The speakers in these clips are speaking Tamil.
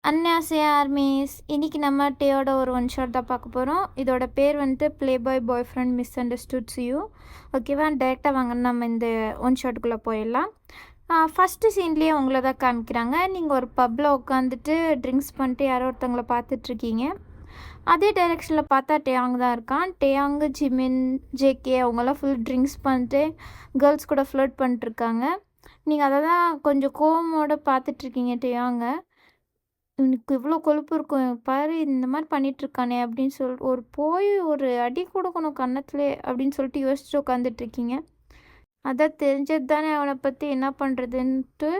அன்னியாசியா ஆர்மீஸ். இன்னைக்கு நம்ம டேயோட ஒரு ஒன் ஷாட் தான் பார்க்க போகிறோம். இதோட பேர் வந்துட்டு play boy boyfriend misunderstands you. ஓகேவா, டேரெக்டாக வாங்க நம்ம இந்த ஒன் ஷாட்டுக்குள்ளே போயிடலாம். ஃபஸ்ட்டு சீன்லேயே உங்களை தான் காமிக்கிறாங்க. நீங்கள் ஒரு பப்பில் உட்காந்துட்டு ட்ரிங்க்ஸ் பண்ணிட்டு யாரோ ஒருத்தவங்களை பார்த்துட்ருக்கீங்க. அதே டைரெக்ஷனில் பார்த்தா டேயாங் தான் இருக்கான். டேயாங்கு, ஜிமின், ஜேகே அவங்கெல்லாம் ஃபுல் ட்ரிங்க்ஸ் பண்ணிட்டு கேர்ள்ஸ் கூட ஃப்ளர்ட் பண்ணிட்டுருக்காங்க. நீங்கள் அதை தான் கொஞ்சம் கோவமோடு பார்த்துட்ருக்கீங்க டேயாங்க. இவனுக்கு இவ்வளோ கொழுப்பு இருக்கும் பாரு, இந்த மாதிரி பண்ணிகிட்ருக்கானே அப்படின்னு சொல்லிட்டு ஒரு அடி கொடுக்கணும் கன்னத்துலே அப்படின்னு சொல்லிட்டு யோசிச்சுட்டு உட்காந்துட்ருக்கீங்க. அதான் தெரிஞ்சது தானே அவனை பற்றி என்ன பண்ணுறதுன்ட்டு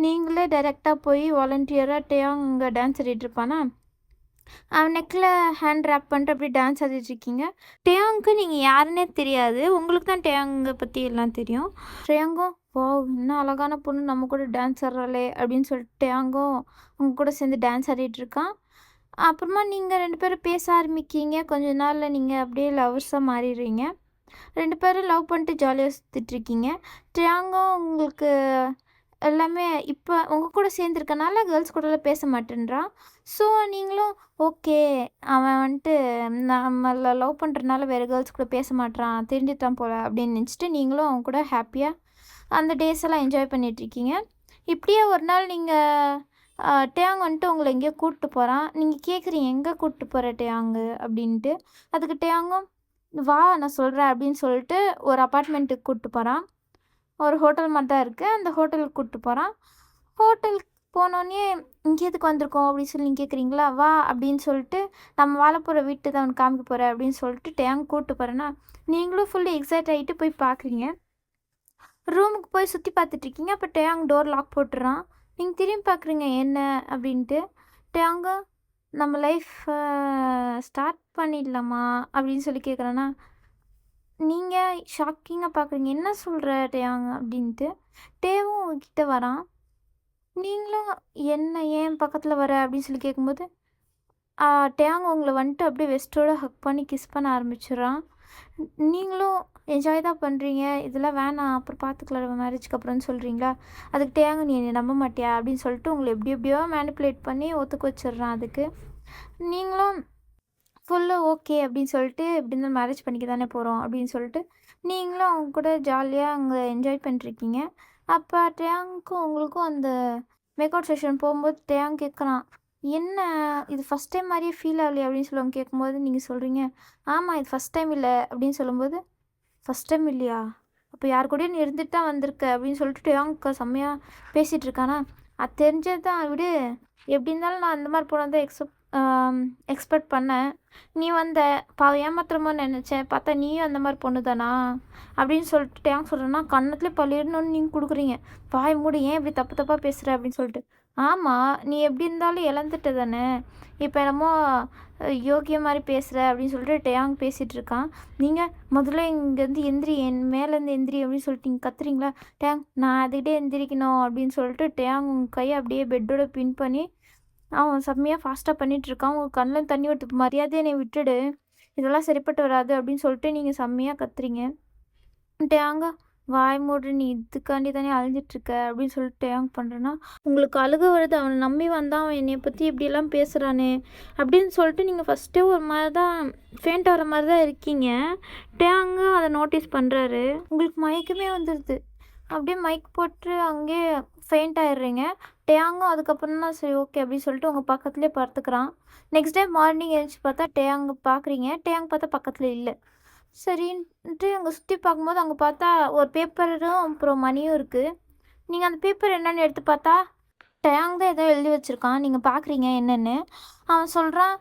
நீங்களே டைரெக்டாக போய் வாலண்டியராக டேயாங் அங்கே டான்ஸ் ஆடிட்டுருப்பானா, அவன் நெக்கில் ஹேண்ட் ரேப் பண்ணிட்டு அப்படி டான்ஸ் ஆடிட்டுருக்கீங்க. டேயாங்க்கு நீங்கள் யாருன்னே தெரியாது, உங்களுக்கு தான் டேயாங்கை பற்றி எல்லாம் தெரியும். டேயாங்கும் இன்னும் அழகான பொண்ணு நம்ம கூட டான்ஸ் ஆடுறாளே அப்படின்னு சொல்லிட்டு டேயாங்கும் உங்க கூட சேர்ந்து டான்ஸ் ஆடிட்டுருக்கான். அப்புறமா நீங்கள் 2 பேரும் பேச ஆரம்பிக்கீங்க. கொஞ்ச நாளில் நீங்கள் அப்படியே லவர்ஸாக மாறிடுறீங்க. 2 பேரும் லவ் பண்ணிட்டு ஜாலியாக சுற்றிட்டுருக்கீங்க. டேயாங்கும் உங்களுக்கு எல்லாமே இப்போ உங்கள் கூட சேர்ந்துருக்கனால கேர்ள்ஸ் கூடலாம் பேச மாட்டேன்றான். ஸோ நீங்களும் ஓகே, அவன் வந்துட்டு நம்மளை லவ் பண்ணுறதுனால வேறு கேர்ள்ஸ் கூட பேச மாட்றான், தெரிஞ்சுட்டான் போல் அப்படின்னு நினச்சிட்டு நீங்களும் அவங்க கூட ஹாப்பியாக அந்த டேஸ் எல்லாம் என்ஜாய் பண்ணிகிட்ருக்கீங்க. இப்படியே ஒரு நாள் நீங்கள் டேயாங் வந்துட்டு உங்களை எங்கேயோ கூப்பிட்டு போகிறான். நீங்கள் கேட்குறீங்க எங்கே கூப்பிட்டு போகிற டேயாங்கு அப்படின்ட்டு. அதுக்கு டேயாங்கும் வா நான் சொல்கிறேன் அப்படின்னு சொல்லிட்டு ஒரு அப்பார்ட்மெண்ட்டுக்கு கூப்பிட்டு போகிறான். ஒரு ஹோட்டல் மாதிரி தான் இருக்குது, அந்த ஹோட்டலுக்கு கூப்பிட்டு போகிறான். ஹோட்டலுக்கு போனோடனே இங்கே எதுக்கு வந்திருக்கோம் அப்படின்னு சொல்லி நீங்கள் கேட்குறீங்களா, வா அப்படின்னு சொல்லிட்டு நம்ம வாழ போகிற வீட்டு தான் அவனுக்கு காமிக்க போகிறேன் அப்படின்னு சொல்லிட்டு டேயாங் கூப்பிட்டு போகிறேன்னா நீங்களும் ஃபுல்லி எக்ஸைட் ஆகிட்டு போய் பார்க்குறீங்க. ரூமுக்கு போய் சுற்றி பார்த்துட்ருக்கீங்க. அப்போ டேயாங் டோர் லாக் போட்டுறான். நீங்கள் திரும்பி பார்க்குறீங்க என்ன அப்படின்ட்டு. டேயாங்க நம்ம லைஃப் ஸ்டார்ட் பண்ணிடலாமா அப்படின்னு சொல்லி கேட்குறேன்னா நீங்கள் ஷாக்கிங்காக பார்க்குறீங்க, என்ன சொல்கிற டேயாங் அப்படின்ட்டு. டேவும் உங்ககிட்ட வரான். நீங்களும் என்ன ஏன் பக்கத்தில் வர அப்படின்னு சொல்லி கேட்கும்போது டேயாங் உங்களை வந்துட்டு அப்படியே வெஸ்ட்டோட ஹக் பண்ணி கிஸ் பண்ண ஆரம்பிச்சிடுறான். நீங்களும் என்ஜாய் தான் பண்ணுறீங்க, இதெல்லாம் வேணாம் அப்புறம் பார்த்துக்கலாம் மேரேஜ்க்கு அப்புறம்னு சொல்கிறீங்களா. அதுக்கு டேயாங்க நீ என்னை நம்ப மாட்டியா அப்படின்னு சொல்லிட்டு உங்களை எப்படி எப்படியோ மேனிப்புலேட் பண்ணி ஒத்துக்க வச்சிடுறான். அதுக்கு நீங்களும் ஃபுல்லு ஓகே அப்படின்னு சொல்லிட்டு எப்படி இருந்தாலும் மேரேஜ் பண்ணிக்க தானே போகிறோம் அப்படின்னு சொல்லிட்டு நீங்களும் அவங்க கூட ஜாலியாக அங்கே என்ஜாய் பண்ணிருக்கீங்க. அப்போ டேயாங்க்கும் உங்களுக்கும் அந்த மேக்கவுட் செஷன் போகும்போது டேயாங் கேட்குறான், என்ன இது ஃபஸ்ட் டைம் மாதிரியே ஃபீல் ஆகலையே அப்படின்னு சொல்லுவாங்க. கேட்கும்போது நீங்கள் சொல்கிறீங்க ஆமாம் இது ஃபஸ்ட் டைம் இல்லை அப்படின்னு சொல்லும்போது, ஃபஸ்ட் டைம் இல்லையா, அப்போ யார் கூடயும் நீ இருந்துட்டு தான் வந்திருக்க அப்படின்னு சொல்லிட்டு டேயாங்க்கு செம்மையாக பேசிகிட்டு இருக்கானா. அது தெரிஞ்சது தான் விடு, எப்படி இருந்தாலும் நான் அந்த மாதிரி போனதை எக்ஸ்பெக்ட் பண்ணேன். நீ வந்த பாவம் ஏமாத்திரமோன்னு நினச்சேன், பார்த்தா நீயும் அந்த மாதிரி பொண்ணு தானா அப்படின்னு சொல்லிட்டு டேயாங் சொல்கிறேன்னா கன்னத்துலேயே பள்ளிடணும்னு நீங்கள் கொடுக்குறீங்க. வாய் மூடி, ஏன் இப்படி தப்பு தப்பாக பேசுகிற அப்படின்னு சொல்லிட்டு. ஆமாம் நீ எப்படி இருந்தாலும் இழந்துட்ட தானே, இப்போ என்னமோ யோகிய மாதிரி பேசுகிற அப்படின்னு சொல்லிட்டு டேயாங் பேசிகிட்டு இருக்கான். நீங்கள் முதல்ல இங்கேருந்து எந்திரி, என் மேலேருந்து எந்திரி அப்படின்னு சொல்லிட்டு நீங்கள் கத்துறீங்களா. டேயாங் நான் அதுக்கிட்டே எந்திரிக்கணும் அப்படின்னு சொல்லிட்டு டேயாங் உங்கள் கையை அப்படியே பெட்டோட பின் பண்ணி அவன் செம்மையாக ஃபாஸ்ட்டாக பண்ணிகிட்ருக்கான். உங்கள் கண்ணில் தண்ணி விட்டு மரியாதையை என்னை விட்டுடு, இதெல்லாம் சரிப்பட்டு வராது அப்படின்னு சொல்லிட்டு நீங்கள் செம்மையாக கத்துறீங்க. டேயாங்க வாய் மூடு, நீ இதுக்காண்டி தானே அழிஞ்சிட்ருக்க அப்படின்னு சொல்லிட்டு டேயாங் பண்ணுறேன்னா உங்களுக்கு அழுக வருது. அவனை நம்பி வந்தான், அவன் என்னை பற்றி இப்படியெல்லாம் பேசுகிறானே அப்படின்னு சொல்லிட்டு நீங்கள் ஃபஸ்ட்டே ஒரு மாதிரி தான் ஃபேண்ட் ஆகிற மாதிரி தான் இருக்கீங்க. டேயாங்க அதை நோட்டீஸ் பண்ணுறாரு. உங்களுக்கு மயக்கமே வந்துடுது. அப்படியே மைக் போட்டு அங்கேயே ஃபெயிண்ட் ஆகிடுறீங்க. டேயாங்கும் அதுக்கப்புறம் தான் சரி ஓகே அப்படின்னு சொல்லிட்டு உங்கள் பக்கத்துலேயே படுத்துக்கிறான். நெக்ஸ்ட் டே மார்னிங் எழுந்துச்சி பார்த்தா டேயாங் பார்க்குறீங்க. டேயாங் பார்த்தா பக்கத்தில் இல்லை. சரின்ட்டு அங்கே சுற்றி பார்க்கும்போது அங்கே பார்த்தா ஒரு பேப்பரும் அப்புறம் மணியும் இருக்குது. நீங்கள் அந்த பேப்பர் என்னென்னு எடுத்து பார்த்தா டேயாங் தான் ஏதோ எழுதி வச்சுருக்கான். நீங்கள் பார்க்குறீங்க என்னென்னு. அவன் சொல்கிறான்,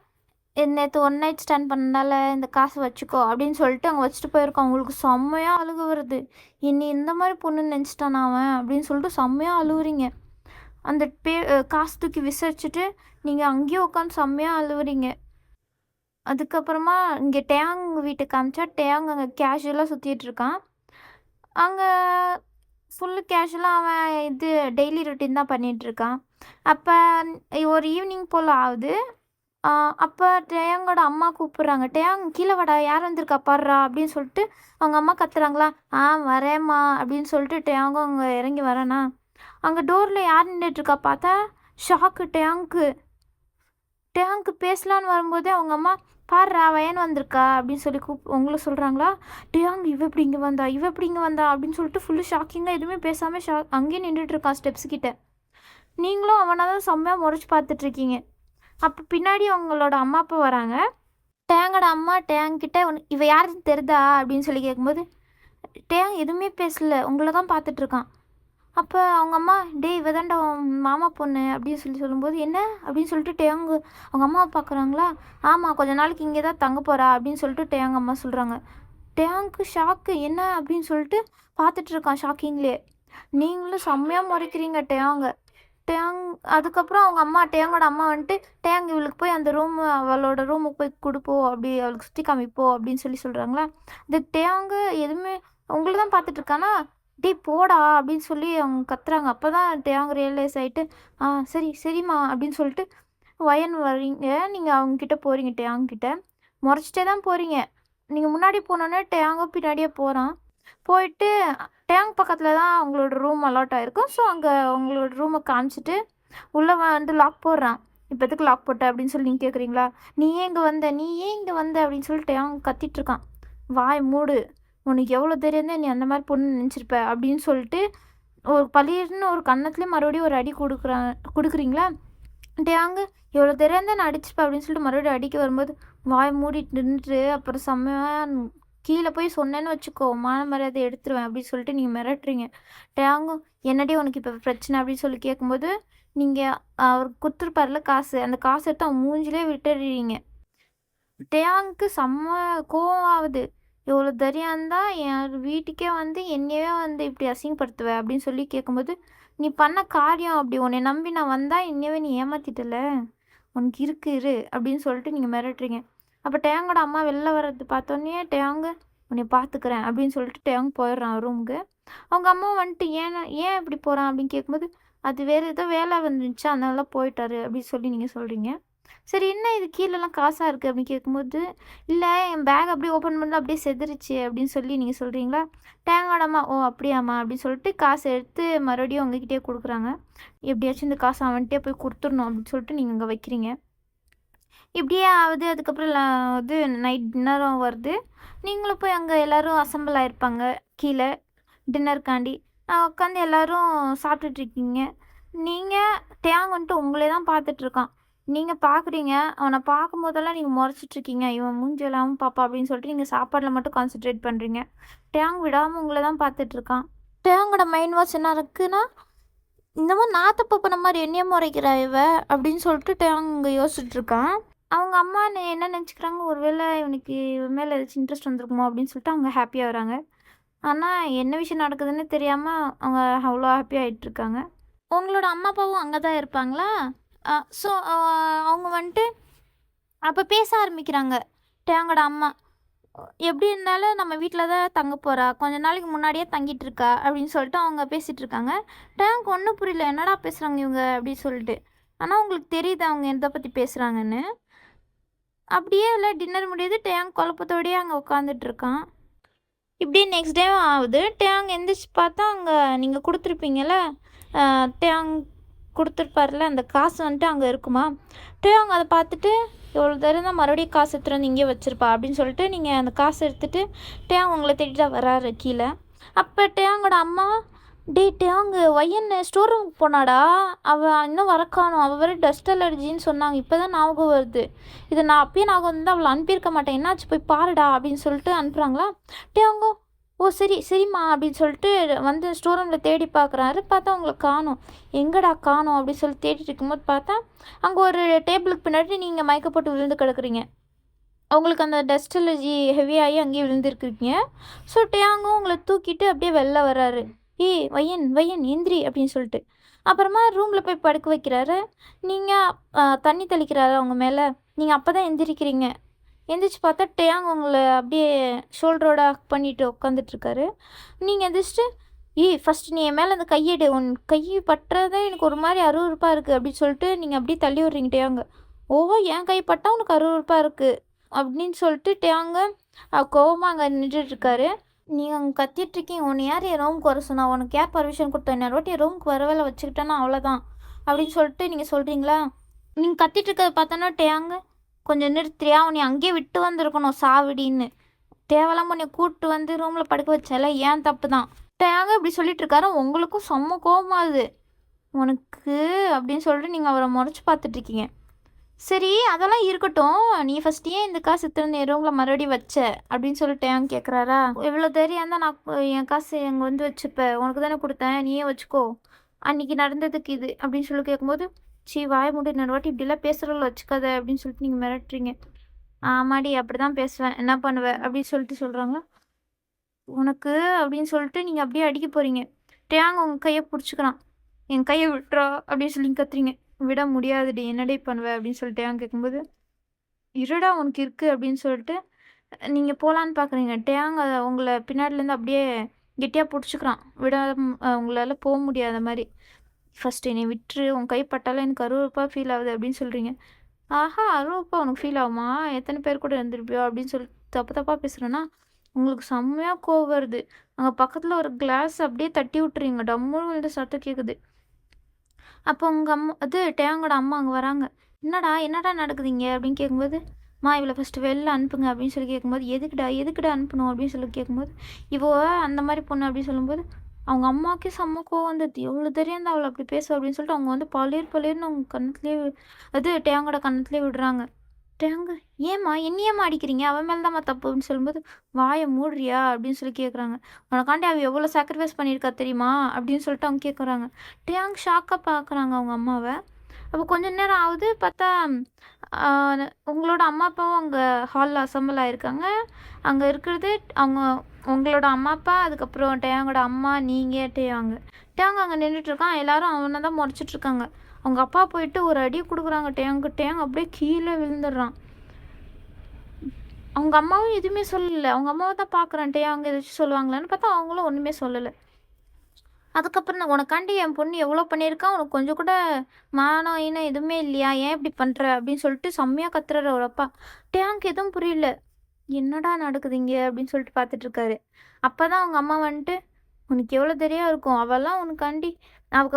நேற்று ஒன் நைட் ஸ்டாண்ட் பண்ணனால இந்த காசை வச்சுக்கோ அப்படின்னு சொல்லிட்டு அங்கே வச்சுட்டு போயிருக்கான். அவங்களுக்கு செம்மையாக அழுக வருது. என்னை இந்த மாதிரி பொண்ணுன்னு நினச்சிட்டான் அவன் அப்படின்னு சொல்லிட்டு செம்மையாக அழுவுறீங்க. அந்த காசு தூக்கி விசாரிச்சுட்டு நீங்கள் அங்கேயே உட்காந்து செம்மையாக அழுவுறீங்க. அதுக்கப்புறமா இங்கே டேயாங் வீட்டுக்கு காமிச்சா டேயாங் அங்கே கேஷுவலாக சுற்றிட்டு இருக்கான். அங்கே ஃபுல்லு கேஷுவலாக அவன் இது டெய்லி ரொட்டீன் தான் பண்ணிகிட்ருக்கான். அப்போ ஒரு ஈவினிங் போல் ஆகுது. அப்போ டேயாங்கோட அம்மா கூப்பிட்றாங்க, டேயாங் கீழே வாடா, யார் வந்திருக்கா பாடுறா அப்படின்னு சொல்லிட்டு அவங்க அம்மா கத்துறாங்களா. வரேம்மா அப்படின்னு சொல்லிட்டு டேயாங்கும் அங்கே இறங்கி வரேனா. அங்கே டோரில் யார் நின்றுட்டுருக்கா பார்த்தா ஷாக்கு டேயாங்க்கு. டேங்க்கு பேசலான்னு வரும்போதே அவங்க அம்மா, "பார்றா வயன் வந்திருக்கா" அப்படின்னு சொல்லி உங்கள சொல்கிறாங்களா? "டேங் இவ எப்படி இங்கே வந்தா? இவ எப்படி இங்கே வந்தா?" அப்படின்னு சொல்லிட்டு ஃபுல்லு ஷாக்கிங்காக எதுவுமே பேசாமல் அங்கேயே நின்றுட்டுருக்கான் ஸ்டெப்ஸ் கிட்ட. நீங்களும் அவனை தான் செம்மையாக முறைச்சி பார்த்துட்ருக்கீங்க. அப்போ பின்னாடி அவங்களோட அம்மா அப்பா வராங்க. டேங்கோட அம்மா டேங்கிட்ட "இவ யாருன்னு தெரிதா?" அப்படின்னு சொல்லி கேட்கும்போது, டேங் எதுவுமே பேசல. உங்கள தான் பார்த்துட்ருக்கான். அப்போ அவங்க அம்மா, "டேய் இவ தான்டா உன் மாமா பொண்ணு" அப்படின்னு சொல்லி சொல்லும்போது, "என்ன?" அப்படின்னு சொல்லிட்டு டேங்கு அவங்க அம்மாவை பார்க்குறாங்களா? "ஆமாம், கொஞ்ச நாளைக்கு இங்கே தான் தங்க போகிறா" அப்படின்னு சொல்லிட்டு டேங் அம்மா சொல்கிறாங்க. டேங்க்கு ஷாக்கு. என்ன அப்படின்னு சொல்லிட்டு பார்த்துட்ருக்கான் ஷாக்கிங்லேயே. நீங்களும் செம்மையாக முறைக்கிறீங்க டேங்க. டேங் அதுக்கப்புறம் அவங்க அம்மா டேங்கோட அம்மா வந்துட்டு, "டேங் இவளுக்கு போய் அந்த ரூமு அவளோட ரூமுக்கு போய் குடுப்போ, அப்படி அவளுக்கு சுற்றி காமிப்போ" அப்படின்னு சொல்லி சொல்கிறாங்களா? அதுக்கு டேங்கு எதுவுமே உங்கள தான் பார்த்துட்ருக்கானா? "டேய் போடா" அப்படின்னு சொல்லி அவங்க கத்துறாங்க. அப்போ தான் டேங் ரியலைஸ் ஆகிட்டு, "ஆ சரி சரிம்மா" அப்படின்னு சொல்லிட்டு வயன் வரீங்க. நீங்கள் அவங்கக்கிட்ட போகிறீங்க டேங்க்கிட்ட. முறைச்சிட்டே தான் போகிறீங்க. நீங்கள் முன்னாடி போனோன்னே டேங்கும் பின்னாடியே போகிறான். போயிட்டு டேங்க் பக்கத்தில் தான் அவங்களோட ரூம் அலாட் ஆகிருக்கும். ஸோ அங்கே அவங்களோட ரூமை காமிச்சிட்டு உள்ளே வந்து லாக் போடுறான். "இப்போ எதுக்கு லாக் போட்ட?" அப்படின்னு சொல்லி நீங்கள் கேட்குறீங்களா? "நீ ஏன் இங்கே வந்த? நீ ஏன் இங்கே வந்த?" அப்படின்னு சொல்லிட்டு டேங்க் கத்திட்டுருக்கான். "வாய் மூடு. உனக்கு எவ்வளோ தைரியம் தான் நீ அந்த மாதிரி பொண்ணு நினச்சிருப்ப" அப்படின்னு சொல்லிட்டு ஒரு பளீர்னு ஒரு கன்னத்துலேயே மறுபடியும் ஒரு அடி கொடுக்குறீங்களா? டேங்கு "எவ்வளோ தைரியம் தான் நான் அடிச்சிருப்பேன்" அப்படின்னு சொல்லிட்டு மறுபடியும் அடிக்க வரும்போது, வாய் மூடிட்டு நின்றுட்டு அப்புறம் செம்மையா கீழே போய் சொன்னேன்னு வச்சுக்கோ, மான மரியாதை எடுத்துருவேன் அப்படின்னு சொல்லிட்டு நீங்கள் மிரட்டுறீங்க. டேங்கும் "என்னடி உனக்கு இப்போ பிரச்சனை?" அப்படின்னு சொல்லி கேட்கும்போது, நீங்கள் அவர் குடுத்துருப்பார்ல காசு, அந்த காசு எடுத்து அவன் மூஞ்சிலே விட்டுடுறீங்க. டேங்க்கு செம்ம கோவம் ஆகுது. "எவ்வளோ தைரியம் இருந்தா என் வீட்டுக்கே வந்து என்னையவே வந்து இப்படி அசிங்கப்படுத்துவ" அப்படின்னு சொல்லி கேட்கும்போது, "நீ பண்ண காரியம் அப்படி. உன்னை நம்பி நான் வந்தா என்னையவே நீ ஏமாத்திட்டல. உனக்கு இருக்கு இரு" அப்படின்னு சொல்லிட்டு நீங்கள் மிரட்டுறீங்க. அப்போ டேங்கோட அம்மா வெளில வர்றது பார்த்தோன்னே, "டேங்கு உன்னை பார்த்துக்கிறேன்" அப்படின்னு சொல்லிட்டு டேங் போயிடுறான் ரூமுக்கு. அவங்க அம்மா வந்துட்டு, ஏன் இப்படி போகிறான்?" அப்படின்னு கேட்கும்போது, "அது வேறு ஏதோ வேலை வந்துருந்துச்சு அதனால போயிட்டாரு" அப்படின்னு சொல்லி நீங்கள் சொல்கிறீங்க. "சரி என்ன இது கீழலாம் காசா இருக்குது?" அப்படின்னு கேட்கும்போது, "இல்லை என் பேக் அப்படியே ஓப்பன் பண்ணா அப்படியே செதறிச்சு" அப்படின்னு சொல்லி நீங்கள் சொல்கிறீங்களா? டேங்கோட அம்மா, "ஓ அப்படியாம்மா" அப்படின்னு சொல்லிட்டு காசை எடுத்து மறுபடியும் உங்ககிட்டயே கொடுக்குறாங்க. எப்படியாச்சும் இந்த காசை அவன்கிட்டயே போய் கொடுத்துடணும் அப்படின்னு சொல்லிட்டு நீங்கள் இங்கே வைக்கிறீங்க. இப்படியே ஆகுது. அதுக்கப்புறம் இது நைட் டின்னரும் வருது. நீங்களும் போய் அங்கே எல்லோரும் அசெம்பிள் ஆகிருப்பாங்க கீழே டின்னருக்காண்டி. உட்காந்து எல்லோரும் சாப்பிட்டுட்ருக்கீங்க. நீங்கள் டேங் வந்துட்டு உங்களே தான் பார்த்துட்ருக்கான். நீங்கள் பார்க்குறீங்க. அவனை பார்க்கும்போதெல்லாம் நீங்கள் முறைச்சிட்ருக்கீங்க. "இவன் மூஞ்செல்லாம் பாப்பா" அப்படின்னு சொல்லிட்டு நீங்கள் சாப்பாடில் மட்டும் கான்சன்ட்ரேட் பண்ணுறீங்க. டேங் விடாமல் உங்களை தான் பார்த்துட்ருக்கான். டேங்கோட மைண்ட் வாஷ் என்ன இருக்குன்னா, "இந்த மாதிரி நாத்த பப்பின மாதிரி என்னையே முறைக்கிறா இவ" அப்படின்னு சொல்லிட்டு டேங் இங்கே யோசிச்சுட்ருக்கான். அவங்க அம்மா என்ன நினச்சிக்கிறாங்க, ஒருவேளை இவனுக்கு இவன் மேலே ஏதாச்சும் இன்ட்ரெஸ்ட் வந்திருக்குமோ அப்படின்னு சொல்லிட்டு அவங்க ஹாப்பியாக வராங்க. ஆனால் என்ன விஷயம் நடக்குதுன்னு தெரியாமல் அவங்க அவ்வளோ ஹாப்பியாக ஆகிட்டுருக்காங்க. உங்களோட அம்மா அப்பாவும் அங்கே தான் இருப்பாங்களா? ஸோ அவங்க வந்துட்டு அப்போ பேச ஆரம்பிக்கிறாங்க. டேங்கோட அம்மா, "எப்படி இருந்தாலும் நம்ம வீட்டில் தான் தங்க போகிறா, கொஞ்ச நாளைக்கு முன்னாடியே தங்கிட்டு இருக்கா" அப்படின்னு சொல்லிட்டு அவங்க பேசிகிட்டு இருக்காங்க. டேங்க் ஒன்றும் புரியல, என்னடா பேசுகிறாங்க இவங்க அப்படின்னு சொல்லிட்டு. ஆனால் உங்களுக்கு தெரியுது அவங்க எதை பற்றி பேசுகிறாங்கன்னு. அப்படியே இல்லை டின்னர் முடியுது. டேங்க் குழப்பத்தோடையே அங்கே உட்காந்துட்ருக்கான். இப்படியே நெக்ஸ்ட் டே ஆகுது. டேங் எந்திரிச்சு பார்த்தா அங்கே நீங்கள் கொடுத்துருப்பீங்கள்ல, டேங் கொடுத்துருப்பார்ல அந்த காசு வந்துட்டு அங்கே இருக்குமா? டேங் அதை பார்த்துட்டு, "எவ்வளோ தரம் தான் மறுபடியும் காசு எடுத்துகிட்டு வந்து இங்கே வச்சுருப்பா" அப்படின்னு சொல்லிட்டு நீங்கள் அந்த காசை எடுத்துகிட்டு டேங் உங்களை தேடிட்டு தான் வராரு கீழே. அப்போ டேங்கோட அம்மா, "டேய் டேங் வயன் ஸ்டோர் ரூமுக்கு போனாடா, அவள் இன்னும் வர காணோம். அவள் வேறு டஸ்ட் அலர்ஜின்னு சொன்னாங்க. இப்போ தான் ஞாபகம் வருது. இதை நான் அப்பயே ஞாபகம் வந்து அவளை அனுப்பியிருக்க மாட்டேன். என்னாச்சு போய் பாருடா" அப்படின்னு சொல்லிட்டு அனுப்புகிறாங்களா? டேங்கோ, "ஓ சரி சரிம்மா" அப்படின்னு சொல்லிட்டு வந்து ஸ்டோர் ரூமில் தேடி பார்க்குறாரு. பார்த்தா அவங்கள காணோம். "எங்கடா காணோம்?" அப்படின்னு சொல்லி தேடிட்டு இருக்கும்போது பார்த்தா அங்கே ஒரு டேபிளுக்கு பின்னாடி நீங்கள் மயக்கப்பட்டு விழுந்து கிடக்குறீங்க. அவங்களுக்கு அந்த டஸ்ட் அலர்ஜி ஹெவியாகி அங்கேயே விழுந்துருக்குறீங்க. ஸோ டேங்கும் உங்களை தூக்கிட்டு அப்படியே வெளில வர்றாரு. "ஏய் வயன் வயன் எந்திரி" அப்படின்னு சொல்லிட்டு. அப்புறமா ரூமில் போய் படுக்க வைக்கிறாரு. நீங்கள் தண்ணி தெளிக்கிறாரு அவங்க மேலே. நீங்கள் அப்போ தான் எந்திரிக்கிறீங்க. எந்திரிச்சு பார்த்தா டேங் உங்களை அப்படியே ஷோல்டரோட ஹக் பண்ணிட்டு உட்காந்துட்ருக்காரு. நீங்கள் எந்திரிச்சிட்டு, "ஏய் ஃபஸ்ட்டு நீ என் மேலே அந்த கையெடு, உன் கை பட்டுறதே எனக்கு ஒரு மாதிரி அருவருப்பாக இருக்குது" அப்படின்னு சொல்லிட்டு நீங்கள் அப்படியே தள்ளி விட்றீங்க டேங்க. "ஓ என் கை பட்டா உனக்கு அருவருப்பாக இருக்குது" அப்படின்னு சொல்லிட்டு டேங்க கோவமாக அங்கே நின்றுட்டுருக்காரு. நீங்கள் அங்கே கத்திட்ருக்கீங்க. "உன்னை யார் என் ரூமுக்கு வர சொன்னா? உனக்கு யார் பர்மிஷன் கொடுத்தா? இன்னொரு வாட்டி என் ரூமுக்கு வரவேல வச்சுக்கிட்டேன்னா அவ்வளோதான்" அப்படின்னு சொல்லிட்டு நீங்கள் சொல்கிறீங்களா? நீங்கள் கத்திட்டு இருக்கிறத பார்த்தோன்னா டேயாங்க கொஞ்சம் நிறுத்துறியா? உன்னை அங்கேயே விட்டு வந்திருக்கணும் சாவடின்னு. தேவையில்லாம உன்னை கூப்பிட்டு வந்து ரூமில் படுக்க வச்சல ஏன் தப்பு தான். டேயாங்க இப்படி சொல்லிட்டு இருக்காரு. உங்களுக்கும் செம்ம கோவமாகுது. உனக்கு அப்படின்னு சொல்லிட்டு நீங்கள் அவரை முறைச்சி பார்த்துட்ருக்கீங்க. சரி அதெல்லாம் இருக்கட்டும். நீ ஃபஸ்ட்டு ஏன் இந்த காசு எடுத்துட்டு என் ரூமில் மறுபடியும் வச்ச அப்படின்னு சொல்லிட்டு ஏன் கேட்குறாரா? இவ்வளோ தைரியம் இருந்தால் நான் என் காசு அங்கே வந்து வச்சுப்பேன். உனக்கு தானே கொடுத்தேன். நீயே வச்சுக்கோ. அன்றைக்கி நடந்ததுக்கு இது அப்படின்னு சொல்லி கேட்கும்போது, சீ வாய மூடி இன்னொரு வாட்டி இப்படிலாம் பேசுகிறவங்கள வச்சுக்காத அப்படின்னு சொல்லிட்டு நீங்கள் மிரட்டுறீங்க. ஆமாடி அப்படி தான் பேசுவேன். என்ன பண்ணுவேன் அப்படின்னு சொல்லிட்டு சொல்கிறாங்க. உனக்கு அப்படின்னு சொல்லிட்டு நீங்கள் அப்படியே அடிக்க போகிறீங்க. டேங்க உங்கள் கையை பிடிச்சிக்கிறான். என் கையை விட்டுறா அப்படின்னு சொல்லி கத்துறீங்க. விட முடியாதுடி என்னடி பண்ணுவ அப்படின்னு சொல்லிட்டு டேங் கேட்கும்போது, இருடா உனக்கு இருக்குது அப்படின்னு சொல்லிட்டு நீங்கள் போகலான்னு பார்க்குறீங்க. டேங் அதை உங்களை பின்னாடிலேருந்து அப்படியே கெட்டியாக பிடிச்சிக்கிறான். விட உங்களால் போக முடியாத மாதிரி. ஃபஸ்ட்டு என்னை விட்டுரு. உன் கை பட்டாலும் எனக்கு அருவருப்பாக ஃபீல் ஆகுது அப்படின்னு சொல்கிறீங்க. ஆஹா அருவருப்பா உனக்கு ஃபீல் ஆகுமா? எத்தனை பேர் கூட இருந்திருப்பியோ அப்படின்னு சொல்லி தப்பாக பேசுகிறேன்னா உங்களுக்கு செம்மையாக கோவம் வருது. அங்கே பக்கத்தில் ஒரு கிளாஸ் அப்படியே தட்டி விட்டுறீங்க. டம்முன்னு வந்து சத்தம் கேட்குது. அப்போ உங்கள் அம்மா டேங்கோட அம்மா அங்கே வராங்க. என்னடா நடக்குது இங்கே அப்படின்னு கேட்கும்போது, மா இவளை ஃபஸ்ட்டு வெளில அனுப்புங்க அப்படின்னு சொல்லி கேட்கும்போது, எதுக்குடா அனுப்பணும் அப்படின்னு சொல்லி கேட்கும்போது, இவோ அந்த மாதிரி பொண்ணு அப்படின்னு சொல்லும்போது, அவங்க அம்மாவுக்கே செம்ம கோவம் வந்தது. எவ்வளோ தெரியும் அவளை அப்படி பேச அப்படின்னு சொல்லிட்டு அவங்க வந்து பளிர்னு அவங்க கன்னத்துலேயே டேங்கோட கன்னத்துலேயே விடுறாங்க. டேங்க ஏம்மா என்னையம்மா அடிக்கிறீங்க? அவன் மேலே தான்மா தப்பு அப்படின்னு சொல்லும்போது, வாயை மூடுறியா அப்படின்னு சொல்லி கேட்குறாங்க. உனக்காண்டி அவள் எவ்வளோ சாக்ரிஃபைஸ் பண்ணியிருக்கா தெரியுமா அப்படின்னு சொல்லிட்டு அவங்க கேட்குறாங்க. டேங் ஷாக்காக பார்க்குறாங்க அவங்க அம்மாவை. அப்போ கொஞ்ச நேரம் ஆகுது பார்த்தா உங்களோட அம்மா அப்பாவும் அங்கே ஹாலில் அசம்பிள் ஆகிருக்காங்க. அங்கே இருக்கிறது அவங்க உங்களோட அம்மா அப்பா, அதுக்கப்புறம் டேங்கோட அம்மா, நீங்கள் டேயாங்க அங்கே நின்றுட்டுருக்கான். எல்லாரும் அவனை தான் முறைச்சிட்ருக்காங்க. அவங்க அப்பா போயிட்டு ஒரு அடி கொடுக்குறாங்க டேங் அப்படியே கீழே விழுந்துடுறான். அவங்க அம்மாவும் எதுவுமே சொல்லலை. அவங்க அம்மாவை தான் பார்க்குறான். டேயாங்க ஏதாச்சும் சொல்லுவாங்களான்னு பார்த்தா அவங்களும் ஒன்றுமே சொல்லலை. அதுக்கப்புறம் நான் உனக்காண்டி என் பொண்ணு எவ்வளோ பண்ணியிருக்கா, உனக்கு கொஞ்சம் கூட மானம் ஈனம் எதுவுமே இல்லையா, ஏன் இப்படி பண்ணுற அப்படின்னு சொல்லிட்டு செம்மையாக கத்துறாரு அவர் அப்பா. டேங்க் எதுவும் புரியல. என்னடா நடக்குது இங்கே அப்படின்னு சொல்லிட்டு பார்த்துட்ருக்காரு. அப்போ தான் அவங்க அம்மா வந்துட்டு, உனக்கு எவ்வளோ தெரியா இருக்கும், அவெல்லாம் உனக்காண்டி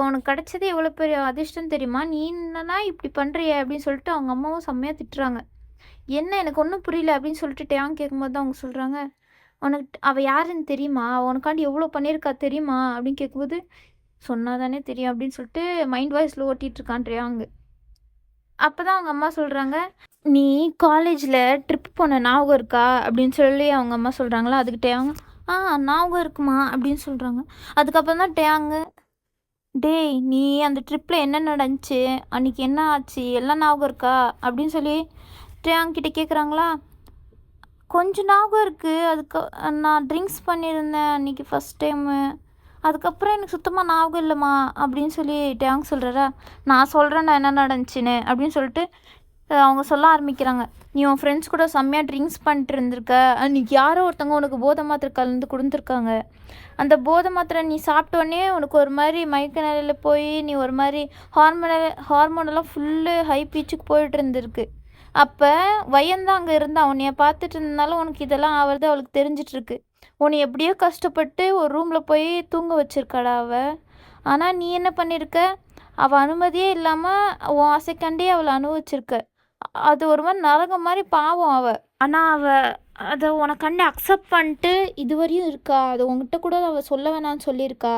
உனக்கு கிடச்சது எவ்வளோ பெரிய அதிர்ஷ்டம் தெரியுமா, நீ என்னன்னா இப்படி பண்ணுறிய அப்படின்னு சொல்லிட்டு அவங்க அம்மாவும் செம்மையாக திட்டுறாங்க. என்ன எனக்கு ஒன்றும் புரியல அப்படின்னு சொல்லிட்டு டேங்க் கேட்கும்போது தான் அவங்க சொல்கிறாங்க, உனக்கு அவள் யாருன்னு தெரியுமா, உனக்காண்டி எவ்வளோ பண்ணியிருக்கா தெரியுமா அப்படின்னு கேட்கும்போது, சொன்னால் தானே தெரியும் அப்படின்னு சொல்லிட்டு மைண்ட் வாய்ஸில் ஓட்டிகிட்ருக்கான் டேயாங்கு. அப்போ தான் அவங்க அம்மா சொல்கிறாங்க, நீ காலேஜில் ட்ரிப் போன ஞாபகம் இருக்கா அப்படின்னு சொல்லி அவங்க அம்மா சொல்கிறாங்களா. அதுக்கு டேயாங்க ஞாபகம் இருக்குமா அப்படின்னு சொல்கிறாங்க. அதுக்கப்புறம் தான் டேயாங்கு, டேய் நீ அந்த ட்ரிப்பில் என்ன நடந்துச்சு, அன்றைக்கி என்ன ஆச்சு எல்லாம் ஞாபகம் இருக்கா அப்படின்னு சொல்லி டேயாங்கிட்ட கேட்குறாங்களா. கொஞ்சம் ஞாபகம் இருக்குது. அதுக்கு நான் ட்ரிங்க்ஸ் பண்ணியிருந்தேன் அன்றைக்கி ஃபஸ்ட் டைமு. அதுக்கப்புறம் எனக்கு சுத்தமாக ஞாபகம் இல்லைம்மா அப்படின்னு சொல்லி டேங் சொல்கிறாரா. நான் சொல்கிறேன்டா என்ன நடந்துச்சுன்னு அப்படின்னு சொல்லிட்டு அவங்க சொல்ல ஆரம்பிக்கிறாங்க. நீ உன் ஃப்ரெண்ட்ஸ் கூட செம்மையாக ட்ரிங்க்ஸ் பண்ணிட்டு இருந்திருக்க. அன்றைக்கி யாரோ ஒருத்தவங்க உனக்கு போதை மாத்திரை கலந்து கொடுத்துருக்காங்க. அந்த போதை மாத்திரை நீ சாப்பிட்டோன்னே உனக்கு ஒரு மாதிரி மயக்க நிலையில் போய் நீ ஒரு மாதிரி ஹார்மோனெல்லாம் ஃபுல்லு ஹை பீச்சுக்கு போயிட்டு இருந்திருக்கு. அப்போ வயந்தான் அங்கே இருந்தான். உன்னைய பார்த்துட்டு இருந்தாலும் உனக்கு இதெல்லாம் ஆகிறது அவளுக்கு தெரிஞ்சிட்ருக்கு. உன்னை எப்படியோ கஷ்டப்பட்டு ஒரு ரூமில் போய் தூங்க வச்சிருக்காடா அவள். ஆனால் நீ என்ன பண்ணியிருக்க, அவள் அனுமதியே இல்லாமல் உன் ஆசைக்காண்டே அவளை அனுபவிச்சிருக்க. அது ஒரு மாதிரி நரகம் மாதிரி பாவம் அவள். ஆனால் அவள் அதை உனக்காண்டி அக்செப்ட் பண்ணிட்டு இதுவரையும் இருக்கா. அது உங்ககிட்ட கூட அவள் சொல்ல வேணான்னு சொல்லியிருக்கா.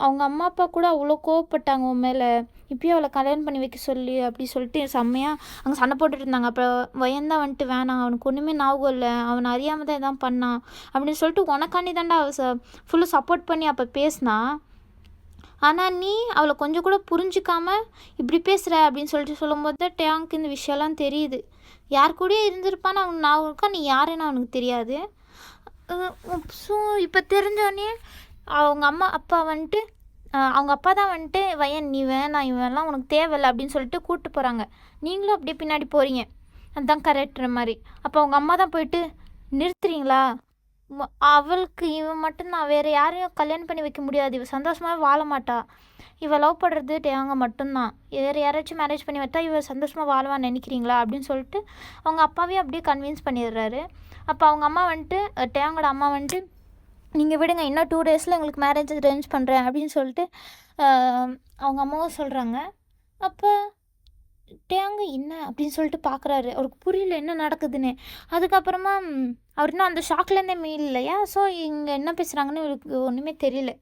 அவங்க அம்மா அப்பா கூட அவ்வளோ கோவப்பட்டாங்க உன் மேலே. இப்போயும் அவளை கல்யாணம் பண்ணி வைக்க சொல்லி அப்படி சொல்லிட்டு செம்மையாக அங்கே சண்டை போட்டுட்டு இருந்தாங்க. அப்போ வயந்தான் வந்துட்டு வேணாம், அவனுக்கு ஒன்றுமே ஞாபகம் இல்லை, அவனை அறியாமல் தான் இதான் பண்ணான் அப்படின்னு சொல்லிட்டு உனக்காண்டி தாண்டா அவள் ஃபுல்லு சப்போர்ட் பண்ணி அப்போ பேசினா. ஆனால் நீ அவளை கொஞ்சம் கூட புரிஞ்சிக்காம இப்படி பேசுகிற அப்படின்னு சொல்லிட்டு சொல்லும்போது தான் டேங்க்கு இந்த விஷயம்லாம் தெரியுது. யார் கூடயே இருந்திருப்பான்னு அவனுக்கு ஞாபகம் இருக்கா, நீ யாருன்னு அவனுக்கு தெரியாது. ஸோ இப்போ தெரிஞ்சோடனே அவங்க அம்மா அப்பா வந்துட்டு அவங்க அப்பா தான் வந்துட்டு வயன் நீ வேணாம், இவெல்லாம் உனக்கு தேவையில்லை அப்படின்னு சொல்லிட்டு கூப்பிட்டு போகிறாங்க. நீங்களும் அப்படியே பின்னாடி போகிறீங்க. அதுதான் கரெக்டுற மாதிரி. அப்போ அவங்க அம்மா தான் போயிட்டு நிறுத்துறீங்களா, அவளுக்கு இவன் மட்டும்தான், வேறு யாரையும் கல்யாணம் பண்ணி வைக்க முடியாது, இவள் சந்தோஷமாக வாழ மாட்டா, இவள் லவ் பண்ணுறது டேங்க மட்டும்தான், வேறு யாராச்சும் மேரேஜ் பண்ணி வைத்தா இவள் சந்தோஷமாக வாழவான்னு நினைக்கிறீங்களா அப்படின்னு சொல்லிட்டு அவங்க அப்பாவே அப்படியே கன்வின்ஸ் பண்ணிடுறாரு. அப்போ அவங்க அம்மா வந்துட்டு டேங்கோட அம்மா வந்துட்டு நீங்கள் விடுங்க, இன்னும் 2 டேஸில் உங்களுக்கு மேரேஜ் அரேஞ்ச் பண்ணுறேன் அப்படின்னு சொல்லிட்டு அவங்க அம்மாவும் சொல்கிறாங்க. அப்போ டேயாங்க என்ன அப்படின்னு சொல்லிட்டு பார்க்குறாரு. அவருக்கு புரியல என்ன நடக்குதுன்னு. அதுக்கப்புறமா அவர் இன்னும் அந்த ஷாக்லேருந்தே மீளலையா. ஸோ இங்கே என்ன பேசுகிறாங்கன்னு இவருக்கு ஒன்றுமே தெரியல.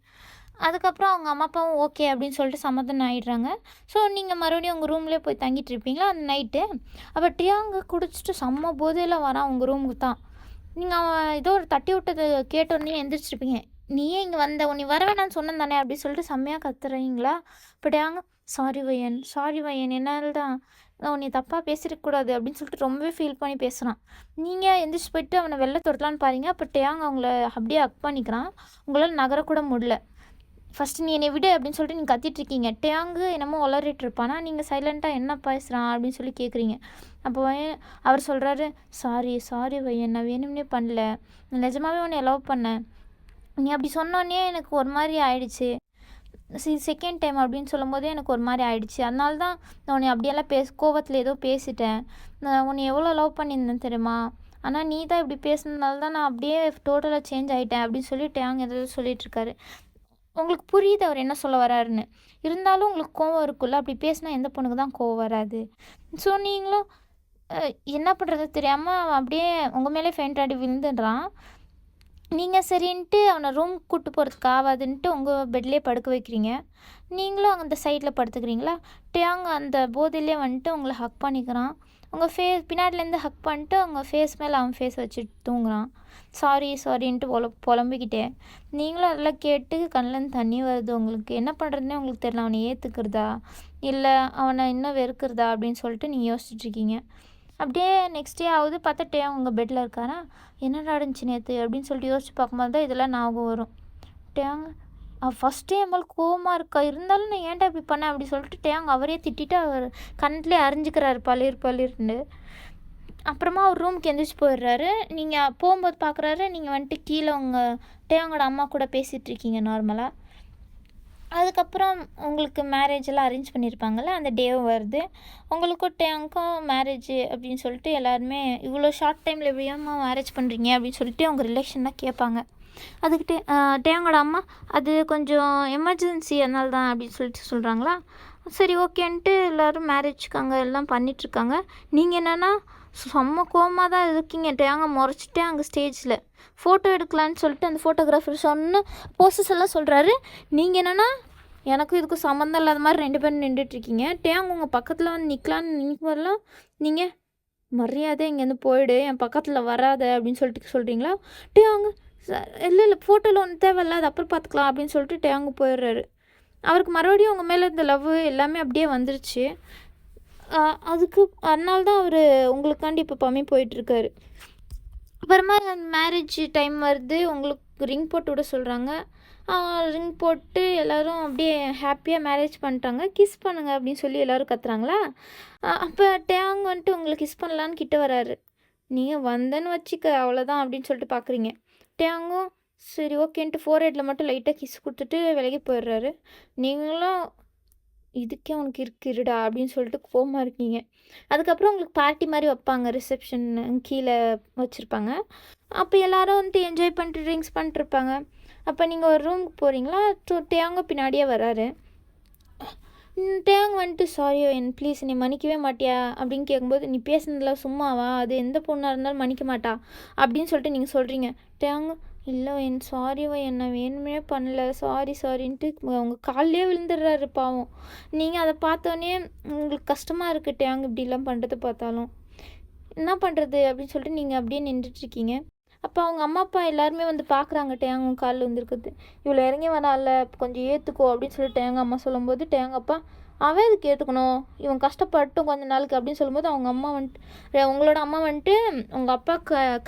அதுக்கப்புறம் அவங்க அம்மா அப்பாவும் ஓகே அப்படின்னு சொல்லிட்டு சமாதானம் ஆகிடுறாங்க. ஸோ நீங்கள் மறுபடியும் உங்கள் ரூம்லேயே போய் தங்கிட்டு இருப்பீங்களா அந்த நைட்டு. அப்போ டியாங்க குடிச்சிட்டு செம்ம போதையில் வரான் உங்கள் ரூமுக்கு தான். நீங்கள் அவன் ஏதோ ஒரு தட்டி விட்டது கேட்டோடனே எந்திரிச்சிருப்பீங்க. நீ ஏன் இங்கே வந்த நீ வர வேணான்னு சொன்னேன் தானே அப்படின்னு சொல்லிட்டு செம்மையாக கத்துறீங்களா. இப்போ டியாங்க சாரி வயன் என்னால் தான் உன்னை தப்பாக பேசிடக்கூடாது அப்படின்னு சொல்லிட்டு ரொம்பவே ஃபீல் பண்ணி பேசுகிறான். நீங்கள் எந்திரிச்சு போயிட்டு அவனை வெளில தொட்டலான்னு பாருங்க. அப்போ டியாங்க அவங்கள அப்படியே ஹக் பண்ணிக்கிறான். உங்களால் நகரக்கூட முடியல. ஃபஸ்ட்டு நீ என்னை விடு அப்படின்னு சொல்லிட்டு நீங்கள் கத்திட்ருக்கீங்க. டேங்கு என்னமோ உளறிட்டு இருப்பானா, நீங்கள் சைலண்ட்டாக என்ன பேசுகிறான் அப்படின்னு சொல்லி கேட்குறீங்க. அப்போ அவர் சொல்கிறாரு, சாரி வையன், நான் வேணும்னே பண்ணல, நான் நிஜமாவே உன்னை லவ் பண்ணேன். நீ அப்படி சொன்னோன்னே எனக்கு ஒரு மாதிரி ஆயிடுச்சு. செகண்ட் டைம் அப்படின்னு சொல்லும்போதே எனக்கு ஒரு மாதிரி ஆயிடுச்சு. அதனால தான் நான் உன்னை அப்படியெல்லாம் கோவத்தில் ஏதோ பேசிட்டேன். நான் உன்னை எவ்வளோ லவ் பண்ணியிருந்தேன் தெரியுமா, ஆனால் நீ தான் இப்படி பேசுனதுனால தான் நான் அப்படியே டோட்டலாக சேஞ்ச் ஆகிட்டேன் அப்படின்னு சொல்லி டேங் ஏதாவது சொல்லிகிட்ருக்காரு. உங்களுக்கு புரியுது அவர் என்ன சொல்ல வராருன்னு. இருந்தாலும் உங்களுக்கு கோவம் இருக்குல்ல, அப்படி பேசினா எந்த பொண்ணுக்கு தான் கோவம் வராது. ஸோ நீங்களும் என்ன பண்ணுறது தெரியாமல் அவன் அப்படியே உங்கள் மேலே ஃபெயிண்ட் ஆடி விழுந்துடுறான். நீங்கள் சரின்ட்டு அவனை ரூமுக்கு கூப்பிட்டு போகிறதுக்கு ஆகாதுன்ட்டு உங்கள் பெட்லேயே படுக்க வைக்கிறீங்க. நீங்களும் அந்த சைடில் படுத்துக்கிறீங்களா. டேங்க அந்த போதையிலே வந்துட்டு உங்களை ஹக் பண்ணிக்கிறான். உங்கள் பின்னாடிலேருந்து ஹக் பண்ணிட்டு உங்கள் ஃபேஸ் மேலே அவன் ஃபேஸ் வச்சுட்டு தூங்குறான். சாரின்ட்டு புலம்பிக்கிட்டே. நீங்களும் அதெல்லாம் கேட்டு கண்ணிலேருந்து தண்ணி வருது உங்களுக்கு. என்ன பண்ணுறதுனே உங்களுக்கு தெரியல. அவனை ஏற்றுக்கிறதா இல்லை அவனை இன்னும் வெறுக்கிறதா அப்படின்னு சொல்லிட்டு நீங்கள் யோசிச்சுட்ருக்கீங்க. அப்படியே நெக்ஸ்ட் டே ஆகுது. பார்த்தா டேங் உங்கள் பெட்டில் இருக்காரா. என்ன நடந்துச்சு நேற்று அப்படின்னு சொல்லிட்டு யோசிச்சு பார்க்கும்போது தான் இதெல்லாம் ஞாபகம் வரும். டேங் ஃபஸ்ட்டே என் மேலே கோவமாக இருக்கா, இருந்தாலும் நான் ஏன்டா இப்படி பண்ணேன் அப்படி சொல்லிட்டு டேங் அவரே திட்டிட்டு அவர் கண்ணிலே அறிஞ்சிக்கிறாரு பளிர்னு. அப்புறமா அவர் ரூமுக்கு எந்திரிச்சு போயிடுறாரு. நீங்கள் போகும்போது பார்க்குறாரு, நீங்கள் வந்துட்டு கீழே உங்கள் டேங்கோட அம்மா கூட பேசிகிட்ருக்கீங்க நார்மலாக. அதுக்கப்புறம் உங்களுக்கு மேரேஜ் எல்லாம் அரேஞ்ச் பண்ணியிருப்பாங்கள்ல, அந்த டேவும் வருது. உங்களுக்கும் டேங்க்கும் மேரேஜ் அப்படின்னு சொல்லிட்டு எல்லாருமே இவ்வளோ ஷார்ட் டைமில் எப்படியாம்மா மேரேஜ் பண்ணுறீங்க அப்படின்னு சொல்லிட்டு அவங்க ரிலேஷன் தான் கேட்பாங்க. அதுக்கிட்டே டேங்கோட அம்மா அது கொஞ்சம் எமர்ஜென்சி அதனால தான் அப்படின்னு சொல்லிட்டு சொல்கிறாங்களா. சரி ஓகேன்ட்டு எல்லோரும் மேரேஜ்க்கு அங்கே எல்லாம் பண்ணிகிட்ருக்காங்க. நீங்கள் என்னென்னா செம்ம கோவமாக தான் இருக்கீங்க. டேங்க முறைச்சிட்டே அங்கே ஸ்டேஜில் ஃபோட்டோ எடுக்கலான்னு சொல்லிட்டு அந்த ஃபோட்டோகிராஃபர் சொன்ன போஸஸ் எல்லாம் சொல்கிறாரு. நீங்கள் என்னென்னா எனக்கும் இதுக்கும் சம்மந்தம் இல்லாத மாதிரி 2 பேரும் நின்றுட்டுருக்கீங்க. டேங்க உங்கள் பக்கத்தில் வந்து நிற்கலான்னு நினைக்கிறலாம். நீங்கள் மரியாதை இங்கேருந்து போயிடு, என் பக்கத்தில் வராத அப்படின்னு சொல்லிட்டு சொல்கிறீங்களா. டேங்க இல்லை ஃபோட்டோவில் ஒன்று தேவையில்ல, அது அப்புறம் பார்த்துக்கலாம் அப்படின்னு சொல்லிட்டு டேங்க போயிடுறாரு. அவருக்கு மறுபடியும் உங்கள் மேலே இந்த லவ் எல்லாமே அப்படியே வந்துருச்சு. அதனால தான் அவர் உங்களுக்காண்டி இப்போ பம்மி போயிட்டுருக்காரு. அப்புறமா மேரேஜ் டைம் வருது. உங்களுக்கு ரிங் போட்டு விட சொல்கிறாங்க. ரிங் போட்டு எல்லோரும் அப்படியே ஹாப்பியாக மேரேஜ் பண்ணிட்டாங்க. கிஸ் பண்ணுங்க அப்படின்னு சொல்லி எல்லோரும் கத்துறாங்களா. அப்போ டேங் வந்துட்டு உங்களை கிஸ் பண்ணலான்னு கிட்ட வராரு. நீங்கள் வந்தேன்னு வச்சுக்க அவ்வளோதான் அப்படின்னு சொல்லிட்டு பார்க்குறீங்க. டேங்கும் சரி ஓகேன்ட்டு ஃபோர்ஹெட்டில் மட்டும் லைட்டாக கிஸ் கொடுத்துட்டு விலகி போயிடுறாரு. நீங்களும் இதுக்கே உனக்கு இருடா அப்படின்னு சொல்லிட்டு கோவமாக இருக்கீங்க. அதுக்கப்புறம் உங்களுக்கு பார்ட்டி மாதிரி வைப்பாங்க, ரிசப்ஷன் கீழே வச்சுருப்பாங்க. அப்போ எல்லோரும் வந்துட்டு என்ஜாய் பண்ணிட்டு ட்ரிங்க்ஸ் பண்ணிட்டுருப்பாங்க. அப்போ நீங்கள் ஒரு ரூமுக்கு போகிறீங்களா. டேங்க பின்னாடியே வராரு. டேங் வந்துட்டு சாரி ப்ளீஸ் நீ மன்னிக்கவே மாட்டியா அப்படின்னு கேட்கும்போது, நீ பேசுனதில் சும்மாவா, அது எந்த பொண்ணாக இருந்தாலும் மன்னிக்க மாட்டா அப்படின்னு சொல்லிட்டு நீங்கள் சொல்கிறீங்க. டேங் இல்லை சாரி என்ன வேணுமே பண்ணல, சாரின்ட்டு அவங்க காலிலே விழுந்துடுறாரு பாவம். நீங்கள் அதை பார்த்தோன்னே உங்களுக்கு கஷ்டமாக இருக்குது. டேங் இப்படிலாம் பண்ணுறது பார்த்தாலும் என்ன பண்ணுறது அப்படின்னு சொல்லிட்டு நீங்கள் அப்படியே நின்றுட்டுருக்கீங்க. அப்போ அவங்க அம்மா அப்பா எல்லாருமே வந்து பார்க்குறாங்க டேங் காலில் வந்துருக்குது. இவ்வளோ இறங்கி வரால கொஞ்சம் ஏற்றுக்கோ அப்படின்னு சொல்லிட்டு டேங்க அம்மா சொல்லும்போது டேங்க அப்பா அவன் இதுக்கு ஏற்றுக்கணும், இவன் கஷ்டப்பட்டும் கொஞ்ச நாளுக்கு அப்படின்னு சொல்லும்போது அவங்க அம்மா வந்துட்டு உங்களோட அம்மா வந்துட்டு உங்கள் அப்பா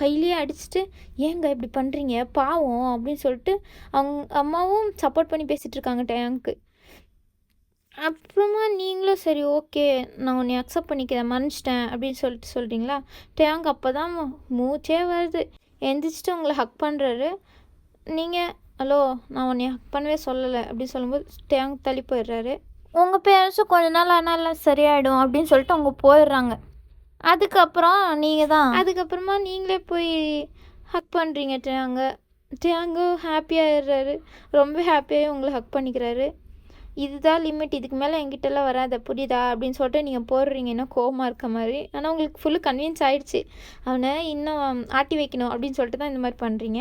கையிலேயே அடிச்சுட்டு ஏங்க இப்படி பண்ணுறீங்க பாவம் அப்படின்னு சொல்லிட்டு அவங்க அம்மாவும் சப்போர்ட் பண்ணி பேசிகிட்டு இருக்காங்க டேங்க்கு. அப்புறமா நீங்களும் சரி ஓகே நான் உன்னை அக்செப்ட் பண்ணிக்கிறேன் மன்னிச்சிட்டேன் அப்படின்னு சொல்லிட்டு சொல்கிறீங்களா. டேங்க் அப்போ தான் மூச்சே வருது. எந்திரிச்சிட்டு உங்களை ஹக் பண்ணுறாரு. நீங்கள் ஹலோ நான் உன்னை ஹக் பண்ணவே சொல்லலை அப்படின்னு சொல்லும்போது டேங்க் தள்ளி போயிடுறாரு. உங்கள் பேரண்ட்ஸும் கொஞ்ச நாள் ஆனாலும் சரியாயிடும் அப்படின்னு சொல்லிட்டு அவங்க போயிடுறாங்க. அதுக்கப்புறம் நீங்கள் தான் அதுக்கப்புறமா நீங்களே போய் ஹக் பண்ணுறீங்க. டேங்கும் ஹாப்பியாகிடுறாரு. ரொம்ப ஹாப்பியாகி உங்களை ஹக் பண்ணிக்கிறாரு. இதுதான் லிமிட், இதுக்கு மேலே என்கிட்டலாம் வராத புரியுதா அப்படின்னு சொல்லிட்டு நீங்கள் போடுறீங்க இன்னும் கோவமாக இருக்க மாதிரி. ஆனால் உங்களுக்கு ஃபுல்லு கன்வின்ஸ் ஆகிடுச்சு அவனை இன்னும் ஆட்டி வைக்கணும் அப்படின்னு சொல்லிட்டு தான் இந்த மாதிரி பண்ணுறீங்க.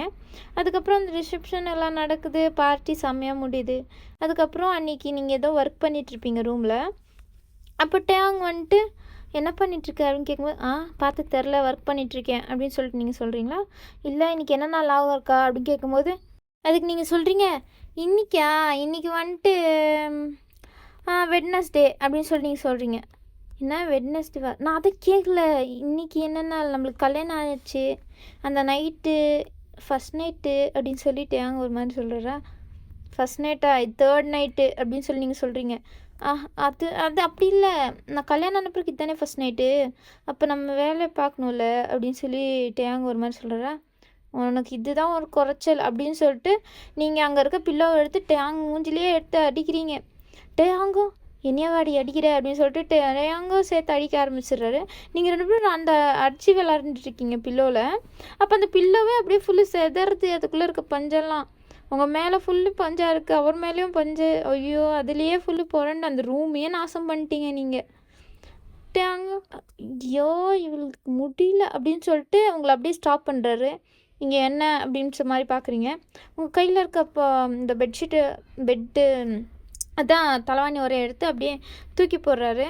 அதுக்கப்புறம் அந்த ரிசப்ஷன் எல்லாம் நடக்குது, பார்ட்டி செம்மையாக முடியுது. அதுக்கப்புறம் அன்றைக்கி நீங்கள் ஏதோ ஒர்க் பண்ணிகிட்ருப்பீங்க ரூமில். அப்போ டேங் வந்துட்டு என்ன பண்ணிகிட்ருக்க அப்படின்னு கேட்கும்போது பார்த்து தெரில ஒர்க் பண்ணிகிட்ருக்கேன் அப்படின்னு சொல்லிட்டு நீங்கள் சொல்கிறீங்களா? இல்லை இன்றைக்கி என்ன நாள் ஆகும் இருக்கா அப்படின்னு கேட்கும்போது அதுக்கு நீங்கள் சொல்கிறீங்க இன்றைக்கி வந்துட்டு வெட்னஸ்டே அப்படின்னு சொல்லி நீங்கள் சொல்கிறீங்க. என்ன வெட்னஸ்டேவா? நான் அதை கேட்கல. இன்றைக்கி என்னென்ன நம்மளுக்கு கல்யாணம் ஆயிடுச்சு அந்த நைட்டு ஃபஸ்ட் நைட்டு அப்படின்னு சொல்லிட்டு ஒரு மாதிரி சொல்கிறா. ஃபஸ்ட் நைட்டா தேர்ட் நைட்டு அப்படின்னு சொல்லி நீங்கள் சொல்கிறீங்க. அது அது அப்படி இல்லை, நான் கல்யாணம் ஆன பிறகு இதுதானே ஃபஸ்ட் நைட்டு, அப்போ நம்ம வேலையை பார்க்கணும்ல அப்படின்னு சொல்லி ஒரு மாதிரி சொல்கிறா. உனக்கு இதுதான் ஒரு குறைச்சல் அப்படின்னு சொல்லிட்டு நீங்கள் அங்கே இருக்க பில்லோவை எடுத்து டேங் மூஞ்சிலேயே எடுத்து அடிக்கிறீங்க. டேங்கும் என்னையவாடி அடிக்கிற அப்படின்னு சொல்லிட்டு டேங்கும் சேர்த்து அடிக்க ஆரம்பிச்சிடுறாரு. நீங்கள் 2 பேரும் அந்த அடிச்சு விளாண்டுட்டு இருக்கீங்க பில்லோவில். அப்போ அந்த பில்லோவே அப்படியே ஃபுல்லு செதறது, அதுக்குள்ளே இருக்க பஞ்செல்லாம் உங்கள் மேலே ஃபுல்லு பஞ்சாக இருக்குது, அவர் மேலேயும் பஞ்சு. ஐயோ அதுலேயே ஃபுல்லு புரண்டு அந்த ரூமையே நாசம் பண்ணிட்டீங்க நீங்கள். டேங்க ஐயோ இவளுக்கு முடியல அப்படின்னு சொல்லிட்டு உங்களை அப்படியே ஸ்டாப் பண்ணுறாரு. இங்கே என்ன அப்படின்ற மாதிரி பார்க்குறீங்க. உங்கள் கையில் இருக்க இப்போ இந்த பெட்டு அதான் தலைவாணி உரையை எடுத்து அப்படியே தூக்கி போடுறாரு.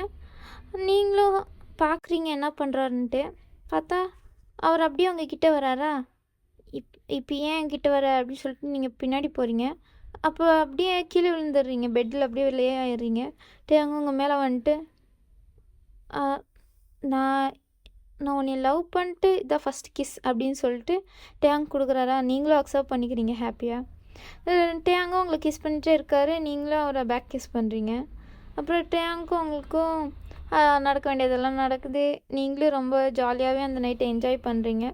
நீங்களும் பார்க்குறீங்க என்ன பண்ணுறாருன்ட்டு. பார்த்தா அவர் அப்படியே உங்ககிட்ட வராரா. இப்போ ஏன் என்கிட்ட வர அப்படின்னு சொல்லிட்டு நீங்கள் பின்னாடி போகிறீங்க. அப்போ அப்படியே கீழே விழுந்துடுறீங்க, பெட்டில் அப்படியே வெளியே ஆயிடுறீங்க. டேங்க உங்கள் மேலே வந்துட்டு நான் நான் உன்னை லவ் பண்ணிட்டு இதான் ஃபஸ்ட் கிஸ் அப்படின்னு சொல்லிட்டு டேங்க் கொடுக்குறாரா. நீங்களும் அக்செப்ட் பண்ணிக்கிறீங்க ஹாப்பியாக. டேங்கும் உங்களை கிஸ் பண்ணிகிட்டே இருக்காரு, நீங்களும் அவரை பேக் கிஸ் பண்ணுறீங்க. அப்புறம் டேங்க்கும் உங்களுக்கும் நடக்க வேண்டியதெல்லாம் நடக்குது. நீங்களும் ரொம்ப ஜாலியாகவே அந்த நைட்டை என்ஜாய் பண்ணுறீங்க.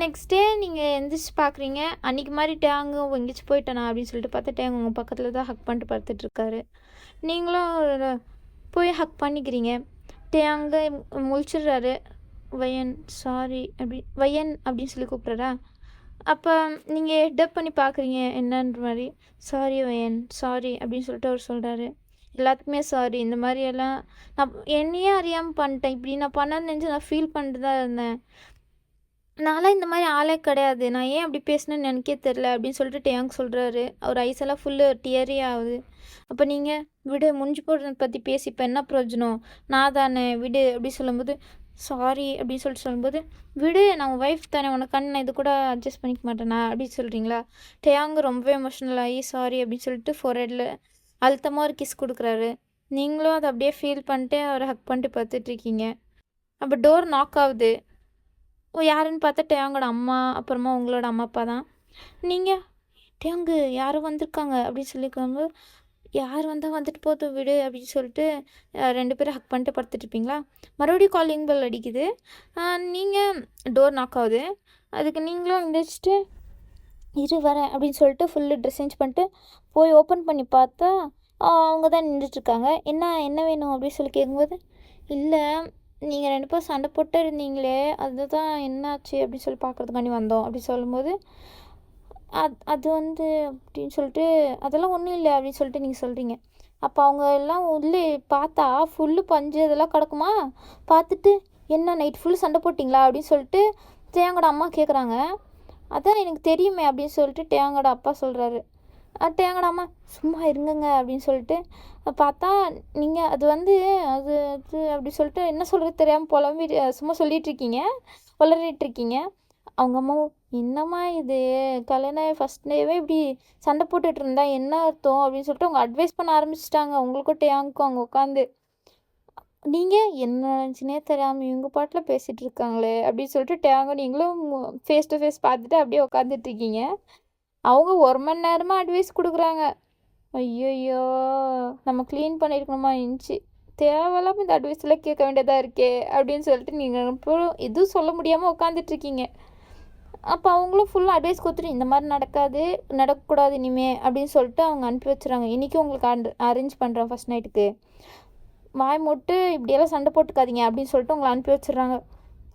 நெக்ஸ்ட் டே நீங்கள் எந்திரிச்சு பார்க்குறீங்க, அன்றைக்கி மாதிரி டேங்கு எங்கேயாச்சும் போயிட்டேனா அப்படின்னு சொல்லிட்டு பார்த்தா டேங்கு உங்கள் பக்கத்தில் தான் ஹக் பண்ணிட்டு படுத்துட்ருக்காரு. நீங்களும் போய் ஹக் பண்ணிக்கிறீங்க. டேங்கு முழிச்சிடுறாரு. வயன் சாரி வயன் அப்படின்னு சொல்லி கூப்பிட்றாரா. அப்போ நீங்கள் ஹெட்டப் பண்ணி பார்க்குறீங்க என்னன்ற மாதிரி. சாரி வயன் சாரி அப்படின்னு சொல்லிட்டு அவர் சொல்கிறாரு. எல்லாத்துக்குமே சாரி, இந்த மாதிரியெல்லாம் நான் என்னையே அறியாமல் பண்ணிட்டேன், இப்படி நான் பண்ணது நினச்சி நான் ஃபீல் பண்ணிட்டு தான் இருந்தேன், நான்லாம் இந்த மாதிரி ஆளே கிடையாது, நான் ஏன் அப்படி பேசினேன்னு எனக்கே தெரில அப்படின்னு சொல்லிட்டு டேங்க் சொல்கிறாரு. அவர் ஐஸெல்லாம் ஃபுல்லு டியரே ஆகுது. அப்போ நீங்கள் விடு முடிஞ்சு போடுறத பற்றி பேசி இப்போ என்ன பிரயோஜனம், நான் தானே விடு அப்படி சொல்லும்போது சாரி அப்படின்னு சொல்லும்போது விடு நான் உன் ஒய்ஃப் தானே, உனக்கு கண்ணை இது கூட அட்ஜஸ்ட் பண்ணிக்க மாட்டேனா அப்படின்னு சொல்கிறீங்களா. டேங்கு ரொம்பவே எமோஷ்னல் ஆகி சாரி அப்படின்னு சொல்லிட்டு ஃபோர்ஹெட்டில் அழுத்தமாக ஒரு கிஸ் கொடுக்குறாரு. நீங்களும் அதை அப்படியே ஃபீல் பண்ணிட்டு அவரை ஹக் பண்ணிட்டு பார்த்துட்ருக்கீங்க. அப்போ டோர் நாக் ஆகுது. யாருன்னு பார்த்தா டேங்கோட அம்மா, அப்புறமா உங்களோட அம்மா அப்பா தான். நீங்கள் டேங்கு யாரும் வந்திருக்காங்க அப்படின்னு சொல்லியிருக்காங்க. யார் வந்தால் வந்துட்டு போதும் விடு அப்படின்னு சொல்லிட்டு 2 பேரும் ஹக் பண்ணிட்டு படுத்துட்ருப்பீங்களா. மறுபடியும் காலிங் பெல் அடிக்குது. நீங்கள் டோர் நாக் ஆகுது. அதுக்கு நீங்களும் எழுந்திரிச்சிட்டு இரு வரேன் அப்படின்னு சொல்லிட்டு ஃபுல்லு ட்ரெஸ் சேஞ்ச் பண்ணிட்டு போய் ஓப்பன் பண்ணி பார்த்தா அவங்க தான் நின்றுட்டுருக்காங்க. என்ன வேணும் அப்படின்னு சொல்லி கேட்கும்போது இல்லை நீங்கள் 2 பேரும் சண்டை போட்டு இருந்தீங்களே அதுதான் என்னாச்சு அப்படின்னு சொல்லி பார்க்குறதுக்காண்டி வந்தோம் அப்படி சொல்லும்போது அது வந்து அப்படின்னு சொல்லிட்டு அதெல்லாம் ஒன்றும் இல்லை அப்படின்னு சொல்லிட்டு நீங்கள் சொல்கிறீங்க. அப்போ அவங்க எல்லாம் உள்ளே பார்த்தா ஃபுல்லு பஞ்சு இதெல்லாம் கிடக்குமா. பார்த்துட்டு என்ன நைட் ஃபுல்லு சண்டை போட்டிங்களா அப்படின்னு சொல்லிட்டு டேங்கோட அம்மா கேட்குறாங்க. அதான் எனக்கு தெரியுமே அப்படின்னு சொல்லிட்டு டேங்கோட அப்பா சொல்கிறாரு. டேங்கோட அம்மா சும்மா இருங்கங்க அப்படின்னு சொல்லிட்டு பார்த்தா நீங்கள் அது வந்து அது அது அப்படி சொல்லிட்டு என்ன சொல்கிறது தெரியாமல் புலம்பி சும்மா சொல்லிகிட்ருக்கீங்க, வளரிட்டுருக்கீங்க. அவங்க அம்மாவும் என்னம்மா இது கல்யாணம் ஃபஸ்ட் டேவே இப்படி சண்டை போட்டுட்டு இருந்தா என்ன அர்த்தம் அப்படின்னு சொல்லிட்டு அவங்க அட்வைஸ் பண்ண ஆரம்பிச்சிட்டாங்க உங்களுக்கும் டேங்க்கும் அங்கே உட்காந்து. நீங்கள் என்ன நினச்சினே தெரியாமல் இவங்க பாட்டில் பேசிகிட்டு இருக்காங்களே அப்படின்னு சொல்லிட்டு டேங்க நீங்களும் ஃபேஸ் டு ஃபேஸ் பார்த்துட்டு அப்படியே உட்காந்துட்ருக்கீங்க. அவங்க 1 மணி நேரமாக அட்வைஸ் கொடுக்குறாங்க. ஐயோ நம்ம க்ளீன் பண்ணியிருக்கணுமா இருந்துச்சு, தேவையில்லாமல் இந்த அட்வைஸ்லாம் கேட்க வேண்டியதாக இருக்கே அப்படின்னு சொல்லிட்டு நீங்கள் எதுவும் சொல்ல முடியாமல் உட்காந்துட்ருக்கீங்க. அப்போ அவங்களும் ஃபுல்லாக அட்வைஸ் கொடுத்துட்டு இந்த மாதிரி நடக்கக்கூடாது இனிமே அப்படின்னு சொல்லிட்டு அவங்க அனுப்பி வச்சுறாங்க. இன்றைக்கும் உங்களுக்கு அரேஞ்ச் பண்ணுறேன் ஃபஸ்ட் நைட்டுக்கு, வாய் மூட்டு இப்படியெல்லாம் சண்டை போட்டுக்காதீங்க அப்படின்னு சொல்லிட்டு உங்களை அனுப்பி வச்சிடுறாங்க.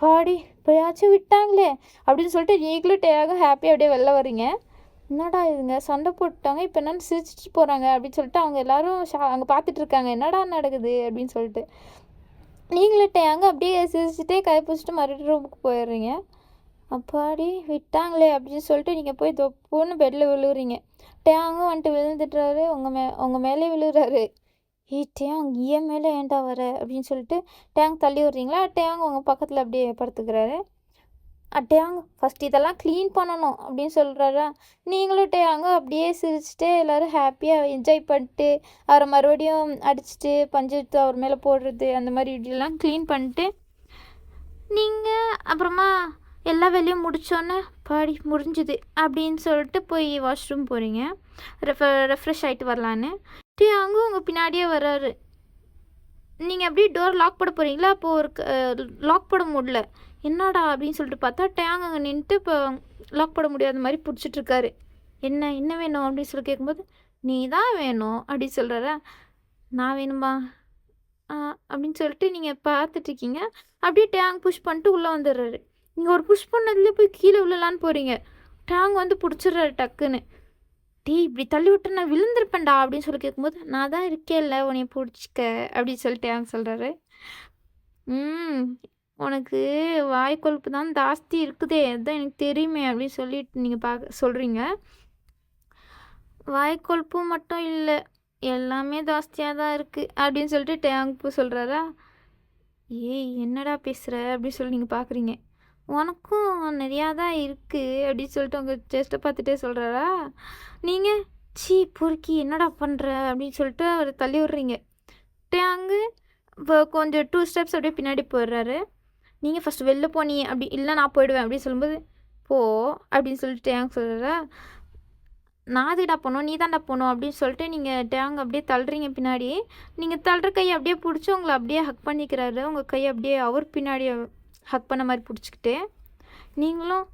பாடி இப்போயாச்சும் விட்டாங்களே அப்படின்னு சொல்லிட்டு நீங்களும் டேயாக ஹாப்பியாக அப்படியே வெளில வரீங்க. என்னடா இதுங்க சண்டை போட்டுட்டாங்க, இப்போ என்னன்னு சிரிச்சிட்டு போகிறாங்க அப்படின்னு சொல்லிட்டு அவங்க எல்லாரும் அங்கே பார்த்துட்டு இருக்காங்க. என்னடா நடக்குது அப்படின்னு சொல்லிட்டு. நீங்களும் டேங்க அப்படியே சிரிச்சுட்டே கைப்பிடிச்சிட்டு மறுபடியும் ரூமுக்கு போயிடுறீங்க. அப்பாடி விட்டாங்களே அப்படின்னு சொல்லிட்டு நீங்கள் போய் தொப்புன்னு பெட்டில் விழுவுறீங்க. டேங்கும் வந்துட்டு விழுந்துட்டுறாரு, உங்கள் மேலே விழுகிறாரு. டேங் ஏன் மேலே ஏன்டா வர அப்படின்னு சொல்லிட்டு டேங்க் தள்ளி விட்றீங்களா? டேங் உங்கள் பக்கத்தில் அப்படியே படுத்துக்கிறாரு. டேயாங்க ஃபஸ்ட் இதெல்லாம் க்ளீன் பண்ணணும் அப்படின்னு சொல்கிறாரா? நீங்களும் டேயாங்க அப்படியே சிரிச்சுட்டு எல்லோரும் ஹாப்பியாக என்ஜாய் பண்ணிட்டு அவரை மறுபடியும் அடிச்சுட்டு பஞ்சு எடுத்து அவர் மேலே போடுறது அந்த மாதிரி இப்படிலாம் க்ளீன் பண்ணிட்டு நீங்கள் அப்புறமா எல்லா வேலையும் முடித்தோன்னே பாடி முடிஞ்சுது அப்படின்னு சொல்லிட்டு போய் வாஷ்ரூம் போகிறீங்க. ரெஃப்ரெஷ் ஆகிட்டு வரலான்னு. டேயாங்க உங்கள் பின்னாடியே வர்றாரு. நீங்கள் அப்படியே டோர் லாக் பண்ண போகிறீங்களா? அப்போது ஒரு லாக் பண்ண முடியல. என்னடா அப்படின்னு சொல்லிட்டு பார்த்தா டேங் அங்கே நின்றுட்டு இப்போ லாக் பண்ண முடியாத மாதிரி பிடிச்சிட்ருக்காரு. என்ன வேணும் அப்படின்னு சொல்லி கேட்கும்போது, நீ தான் வேணும் அப்படின்னு சொல்கிறாரா? நான் வேணுமா அப்படின்னு சொல்லிட்டு நீங்கள் பார்த்துட்ருக்கீங்க. அப்படியே டேங் புஷ் பண்ணிட்டு உள்ளே வந்துடுறாரு. நீங்கள் ஒரு புஷ் பண்ணதுலேயே போய் கீழே விழலான்னு போகிறீங்க. டேங் வந்து பிடிச்சிடுறாரு டக்குன்னு. இப்படி தள்ளி விட்டு நான் விழுந்திருப்பேன்டா அப்படின்னு சொல்லி கேட்கும்போது, நான் தான் இருக்கேன்ல உன்னைய பிடிச்சிக்க அப்படின்னு சொல்லிட்டு டேங் சொல்கிறாரு. உனக்கு வாய் கொழுப்பு தான் ஜாஸ்தி இருக்குதே, அதுதான் எனக்கு தெரியுமே அப்படின்னு சொல்லிட்டு நீங்கள் சொல்கிறீங்க. வாய் கொழுப்பு மட்டும் இல்லை, எல்லாமே ஜாஸ்தியாக தான் இருக்குது அப்படின்னு சொல்லிட்டு டேங்கு சொல்கிறாரா? ஏய் என்னடா பேசுகிற அப்படின்னு சொல்லி நீங்கள் பார்க்குறீங்க. உனக்கும் நிறையா தான் இருக்குது அப்படின்னு சொல்லிட்டு உங்கள் செஸ்ட்டை பார்த்துட்டே சொல்கிறாரா? நீங்கள் பொறுக்கி என்னடா பண்ணுற அப்படின்னு சொல்லிட்டு அவரை தள்ளி விட்றீங்க. டேங்கு இப்போ கொஞ்சம் 2 ஸ்டெப்ஸ் அப்படியே பின்னாடி போயிடுறாரு. நீங்கள் ஃபஸ்ட்டு வெளில போனீ அப்படி இல்லை நான் போயிடுவேன் அப்படின்னு சொல்லும்போது, போ அப்படின்னு சொல்லிட்டு டேங் சொல்கிறா? நான் அதுடா போகணும், நீ தான்டா போகணும் அப்படின்னு சொல்லிட்டு நீங்கள் டேங் அப்படியே தள்ளுறீங்க பின்னாடி. நீங்கள் தள்ளுற கையை அப்படியே பிடிச்சி உங்களை அப்படியே ஹக் பண்ணிக்கிறாரு. உங்கள் கையை அப்படியே அவர் பின்னாடி ஹக் பண்ண மாதிரி பிடிச்சிக்கிட்டு, நீங்களும்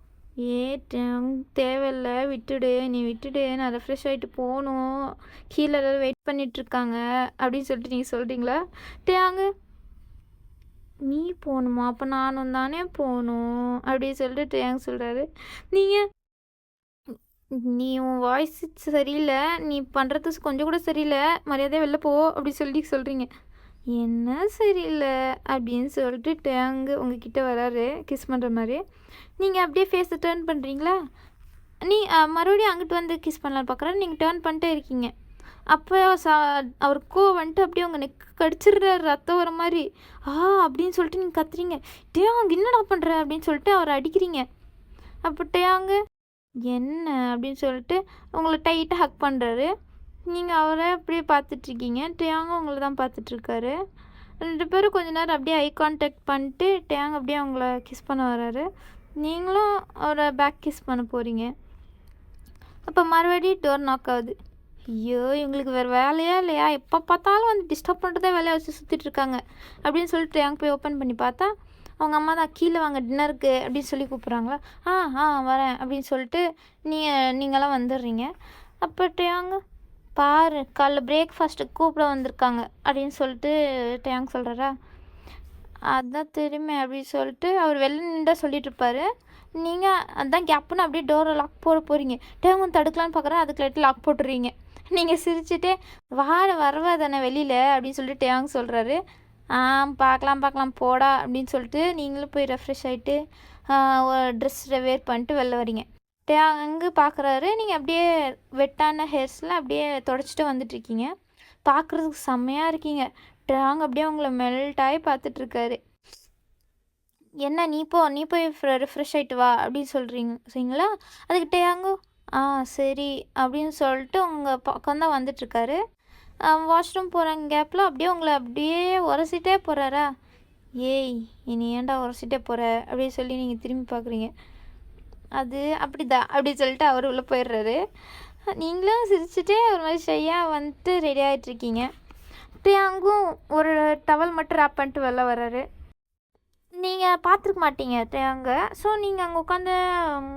டேங் தேவையில்ல விட்டுடு, நீ விட்டுடு, நான் ரெஃப்ரெஷ் ஆகிட்டு போகணும், கீழே எல்லோரும் வெயிட் பண்ணிகிட்ருக்காங்க அப்படின்னு சொல்லிட்டு நீங்கள் சொல்கிறீங்களா? டேங்கு நீ போகணுமா? அப்போ நானும் தானே போகணும் அப்படின்னு சொல்லிட்டு டேங் சொல்கிறாரு. நீங்கள் நீ உன் வாய்ஸ் சரியில்லை, நீ பண்ணுறது கொஞ்சம் கூட சரியில்லை, மரியாதையாக வெளில போ அப்படி சொல்லி சொல்கிறீங்க. என்ன சரியில்லை அப்படின்னு சொல்லிட்டு டேங்கு உங்ககிட்ட வராரு கிஸ் பண்ணுற மாதிரி. நீங்கள் அப்படியே ஃபேஸை டேர்ன் பண்ணுறீங்களா? நீ மறுபடியும் அங்கிட்டு வந்து கிஸ் பண்ணலான்னு பார்க்குறாரு. நீங்கள் டேர்ன் பண்ணிட்டே இருக்கீங்க. அப்போ அவர் வந்துட்டு அப்படியே உங்கள் நெக் கடிச்சிடுறாரு, ரத்தம் வர மாதிரி. அப்படின்னு சொல்லிட்டு நீங்கள் கத்துறீங்க. டேயாங் என்னடா பண்ணுற அப்படின்னு சொல்லிட்டு அவரை அடிக்கிறீங்க. அப்போ டேயாங்கு என்ன அப்படின்னு சொல்லிட்டு உங்களை டைட்டாக ஹக் பண்ணுறாரு. நீங்கள் அவரை அப்படியே பார்த்துட்ருக்கீங்க. டேயாங்கும் உங்களை தான் பார்த்துட்ருக்காரு. 2 பேரும் கொஞ்ச நேரம் அப்படியே ஐ கான்டாக்ட் பண்ணிட்டு டேயாங் அப்படியே அவங்கள கிஸ் பண்ண வர்றாரு. நீங்களும் அவரை பேக் கிஸ் பண்ண போகிறீங்க. அப்போ மறுபடியும் டோர் நாக் ஆகுது. ஐயோ இவங்களுக்கு வேறு வேலையா இல்லையா, எப்போ பார்த்தாலும் வந்து டிஸ்டர்ப் பண்ணுறதே வேலையை வச்சு சுற்றிட்டுருக்காங்க அப்படின்னு சொல்லிட்டு டேங்க் போய் ஓப்பன் பண்ணி பார்த்தா அவங்க அம்மா தான் கீழே வாங்க டின்னருக்கு அப்படின்னு சொல்லி கூப்பிட்றாங்களா? வரேன் அப்படின்னு சொல்லிட்டு நீங்களாம் வந்துடுறீங்க. அப்போ டேயாங்க பாரு காலைல பிரேக்ஃபாஸ்ட்டுக்கு கூப்பிட வந்திருக்காங்க அப்படின்னு சொல்லிட்டு டேயாங் சொல்கிறாரா? அதுதான் தெரியுமே அப்படின்னு சொல்லிட்டு அவர் வெளில நின்று சொல்லிட்டு இருப்பாரு. நீங்கள் அதுதான் கேப்புன்னு அப்படியே டோரை லாக் போட போகிறீங்க. டேங்கும் தடுக்கலான்னு பார்க்குறேன், அதுக்கு லாக் போட்டுறீங்க. நீங்கள் சிரிச்சுட்டே வரவா தானே வெளியில் அப்படின்னு சொல்லிட்டு டேயாங் சொல்கிறாரு. பார்க்கலாம் போடா அப்படின்னு சொல்லிட்டு நீங்களும் போய் ரெஃப்ரெஷ் ஆகிட்டு ட்ரெஸ் வேர் பண்ணிட்டு வெளில வரீங்க. டேயாங்கு பார்க்குறாரு. நீங்கள் அப்படியே வெட்டான ஹேர்ஸில் அப்படியே தொடச்சிட்டு வந்துட்டுருக்கீங்க. பார்க்குறதுக்கு செம்மையாக இருக்கீங்க. டேயாங் அப்படியே உங்களை மெல்ட்டாகி பார்த்துட்ருக்காரு. என்ன நீ போய் ரெஃப்ரெஷ் ஆகிட்டு வா அப்படின்னு சரிங்களா? அதுக்கு டேயாங்கு சரி அப்படின்னு சொல்லிட்டு உங்கள் பக்கம் தான் வந்துட்டுருக்காரு. வாஷ்ரூம் போகிற கேப்பில் அப்படியே உங்களை அப்படியே உரசிட்டே போகிறாரா? ஏய் என்னை ஏன்டா உரசிட்டே போகிற அப்படின்னு சொல்லி நீங்கள் திரும்பி பார்க்குறீங்க. அது அப்படிதான் அப்படின்னு சொல்லிட்டு அவர் உள்ளே போயிடுறாரு. நீங்களும் சிரிச்சுட்டே ஒரு மாதிரி ஷையாக வந்துட்டு ரெடி ஆகிட்ருக்கீங்க. டேயாங்கும் ஒரு டவல் மட்டும் ரேப் பண்ணிட்டு வெளில வர்றாரு. நீங்கள் பார்த்துருக்க மாட்டீங்க டேயாங்க. ஸோ நீங்கள் அங்கே உட்காந்து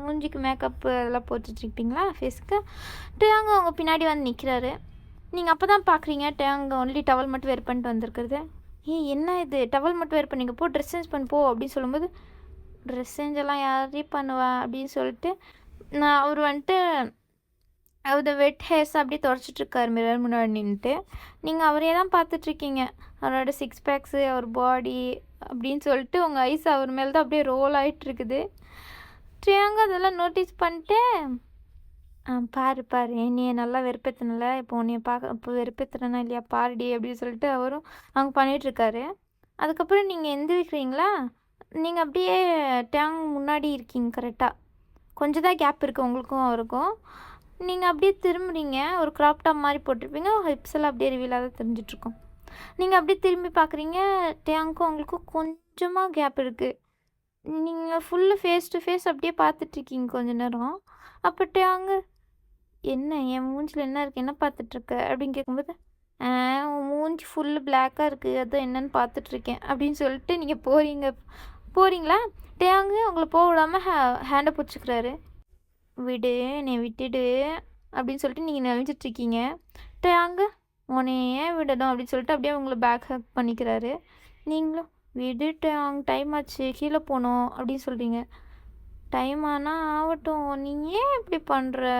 மூஞ்சிக்கு மேக்கப்பு அதெல்லாம் போட்டுட்ருப்பீங்களா ஃபேஸுக்கு. டேயாங்க அவங்க பின்னாடி வந்து நிற்கிறாரு. நீங்கள் அப்போ தான் பார்க்குறீங்க டேயாங்க ஒன்லி டவல் மட்டும் வேர் பண்ணிட்டு வந்திருக்கிறது. என்ன இது டவல் மட்டும் வேர் பண்ணிங்க, போ ட்ரெஸ் சேஞ்ச் பண்ணி போ அப்படின்னு சொல்லும்போது, ட்ரெஸ் சேஞ்செல்லாம் யாரையும் பண்ணுவா அப்படின்னு சொல்லிட்டு அவர் வந்துட்டு அந்த வெட் ஹேர்ஸ் அப்படியே தொடச்சிட்ருக்காரு மிரர் முன்னாடி நின்னுட்டு. நீங்க அவரையே தான் பார்த்துட்ருக்கீங்க. அவரோட சிக்ஸ் பேக்ஸு, அவர் பாடி அப்படின்னு சொல்லிட்டு உங்க ஐஸ் அவர் மேல தான் அப்படியே ரோல் ஆயிட்டுருக்குது. ட்ரியாங்க அதெல்லாம் நோட்டீஸ் பண்ணிட்டு, பாரு பாரு என்னைய நல்லா வெறுப்பேத்துனல, இப்போ உன்னைய பார்க்க இப்போ வெறுப்பேத்துறேனா இல்லையா பாருடி அப்படின்னு சொல்லிட்டு அவரும் அங்க பண்ணிட்டுருக்காரு. அதுக்கப்புறம் நீங்க எந்திரிக்கிறீங்களா, நீங்க அப்படியே டேங் முன்னாடி இருக்கீங்க கரெக்ட்டா. கொஞ்சம் தான் கேப் இருக்கு உங்களுக்கும் அவருக்கும். நீங்க அப்படியே திரும்புறீங்க. ஒரு கிராப் டாப் மாரி போட்டிருப்பீங்க. ஹிப்ஸ் எல்லாம் அப்படியே ரிவீலா தான் தெரிஞ்சுட்ருக்கும். நீங்க அப்படியே திரும்பி பார்க்குறீங்க, டேங்க்கும் உங்களுக்கும் கொஞ்சமா கேப் இருக்கு. நீங்க ஃபுல்லு ஃபேஸ் டு ஃபேஸ் அப்படியே பார்த்துட்ருக்கீங்க கொஞ்ச நேரம். அப்ப டேங்கு, "என்ன என் மூஞ்சில என்ன இருக்கு? என்ன பார்த்துட்ருக்க?" அப்படின்னு கேட்கும்போது, "ஆ உன் மூஞ்சி ஃபுல்லு பிளாக்கா இருக்கு. அதான் என்னன்னு பார்த்துட்ருக்கேன்." அப்படின்னு சொல்லிட்டு நீங்க போறீங்களா? டேங்கு உங்கள போ விடாம ஹேண்ட புடிச்சுக்கிறாரு. "விடு, என்னைய விட்டுடு" அப்படின்னு சொல்லிட்டு நீங்க நெளிஞ்சிட்ருக்கீங்க. டேங்கு, "உன்னைய ஏன் விடணும்?" அப்படின்னு சொல்லிட்டு அப்படியே உங்கள பேக் ஹக் பண்ணிக்கிறாரு. நீங்களும், "விடு டேங், டைம் ஆச்சு, கீழ போணும்" அப்படின்னு சொல்றீங்க. "டைம் ஆனா ஆவட்டும். நீ ஏன் இப்படி பண்ற?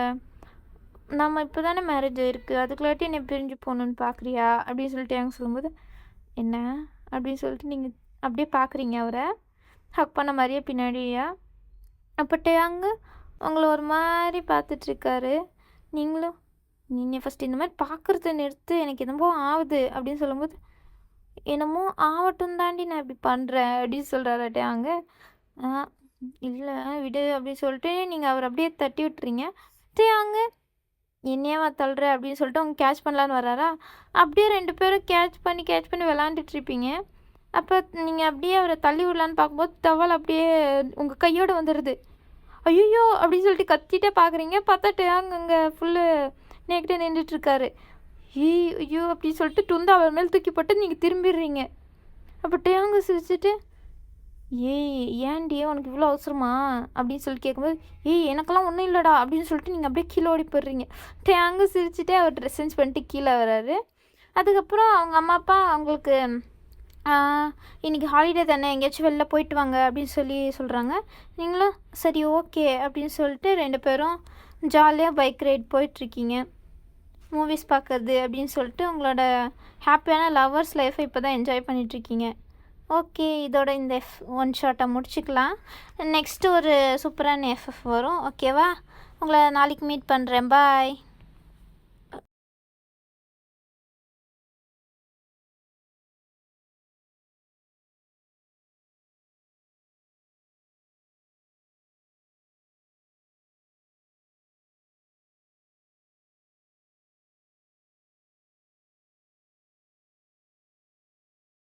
நம்ம இப்போ தானே மேரேஜ் ஆயிருக்கு. அதுக்குள்ளாட்டி என்னை பிரிஞ்சு போகணுன்னு பார்க்குறியா?" அப்படின்னு சொல்லிட்டு டேங் சொல்லும்போது, "என்ன?" அப்படின்னு சொல்லிட்டு நீங்க அப்படியே பார்க்குறீங்க அவர. ஹக் பண்ண மாரியே பின்னாடியா. அப்ப டேங்கு உங்கள ஒரு மாரி பார்த்துட்ருக்காரு. நீங்களும், "நீங்க ஃபஸ்ட்டு இந்த மாரி பார்க்குறத நிறுத்து. எனக்கு என்னமோ ஆவுது" அப்படின்னு சொல்லும்போது, "என்னமோ ஆவட்டும் தாண்டி நான் இப்படி பண்றேன்" அப்படின்னு சொல்றாரா டேங்கு. "ஆ இல்ல விடு" அப்படின்னு சொல்லிட்டு நீங்க அவர அப்படியே தட்டி விட்டுறீங்க. டேங்கு, "என்னையவா தள்ளுற?" அப்படின்னு சொல்லிட்டு அவங்க கேட்ச் பண்ணலான்னு வராரா, அப்படியே 2 பேரும் கேட்ச் பண்ணி விளாண்டுட்ருப்பீங்க. அப்ப நீங்க அப்படியே அவர தள்ளி விடலான்னு பார்க்கும்போது, டவல் அப்படியே உங்க கையோட வந்துருது. "ஐயய்யோ!" அப்படின்னு சொல்லிட்டு கத்திட்டே பார்க்குறீங்க. பார்த்தா டேங் அங்க ஃபுல்லு நேக்கிட்டா நின்றுட்டுருக்காரு. ஐயோ!" அப்படின்னு சொல்லிட்டு துண்ட அவர் மேல தூக்கி போட்டு நீங்க திரும்பிடுறீங்க. அப்ப டேங்கு சிரிச்சுட்டு, "ஏய் ஏன்டி உனக்கு இவ்வளோ அவசரமா?" அப்படின்னு சொல்லி கேட்கும்போது, "ஏய் எனக்கெல்லாம் ஒன்றும் இல்லடா" அப்படின்னு சொல்லிட்டு நீங்க அப்படியே கீழ ஓடி போயிடுறீங்க. டேங்கு சிரிச்சுட்டே அவர் ட்ரெஸ் சேஞ்ச் பண்ணிட்டு கீழ வராரு. அதுக்கப்புறம் அவங்க அம்மா, அப்பா அவங்களுக்கு ஆ "இன்னைக்கு ஹாலிடே தானே, எங்கேயாச்சும் வெளில போயிட்டு வாங்க" அப்படின்னு சொல்கிறாங்க. நீங்களும் சரி ஓகே அப்படின்னு சொல்லிட்டு 2 பேரும் ஜாலியா பைக் ரைட் போயிட்டுருக்கீங்க. மூவிஸ் பார்க்கறது அப்படின்னு சொல்லிட்டு உங்களோட ஹாப்பியான லவ்வர்ஸ் லைஃப்பை இப்போ தான் என்ஜாய் பண்ணிகிட்ருக்கீங்க. ஓகே, இதோட இந்த ஒன் ஷாட்டை முடிச்சுக்கலாம். நெக்ஸ்ட்டு ஒரு சூப்பரான எஃப்எஃப் வரும். ஓகேவா? உங்களை நாளைக்கு மீட் பண்ணுறேன். பாய்.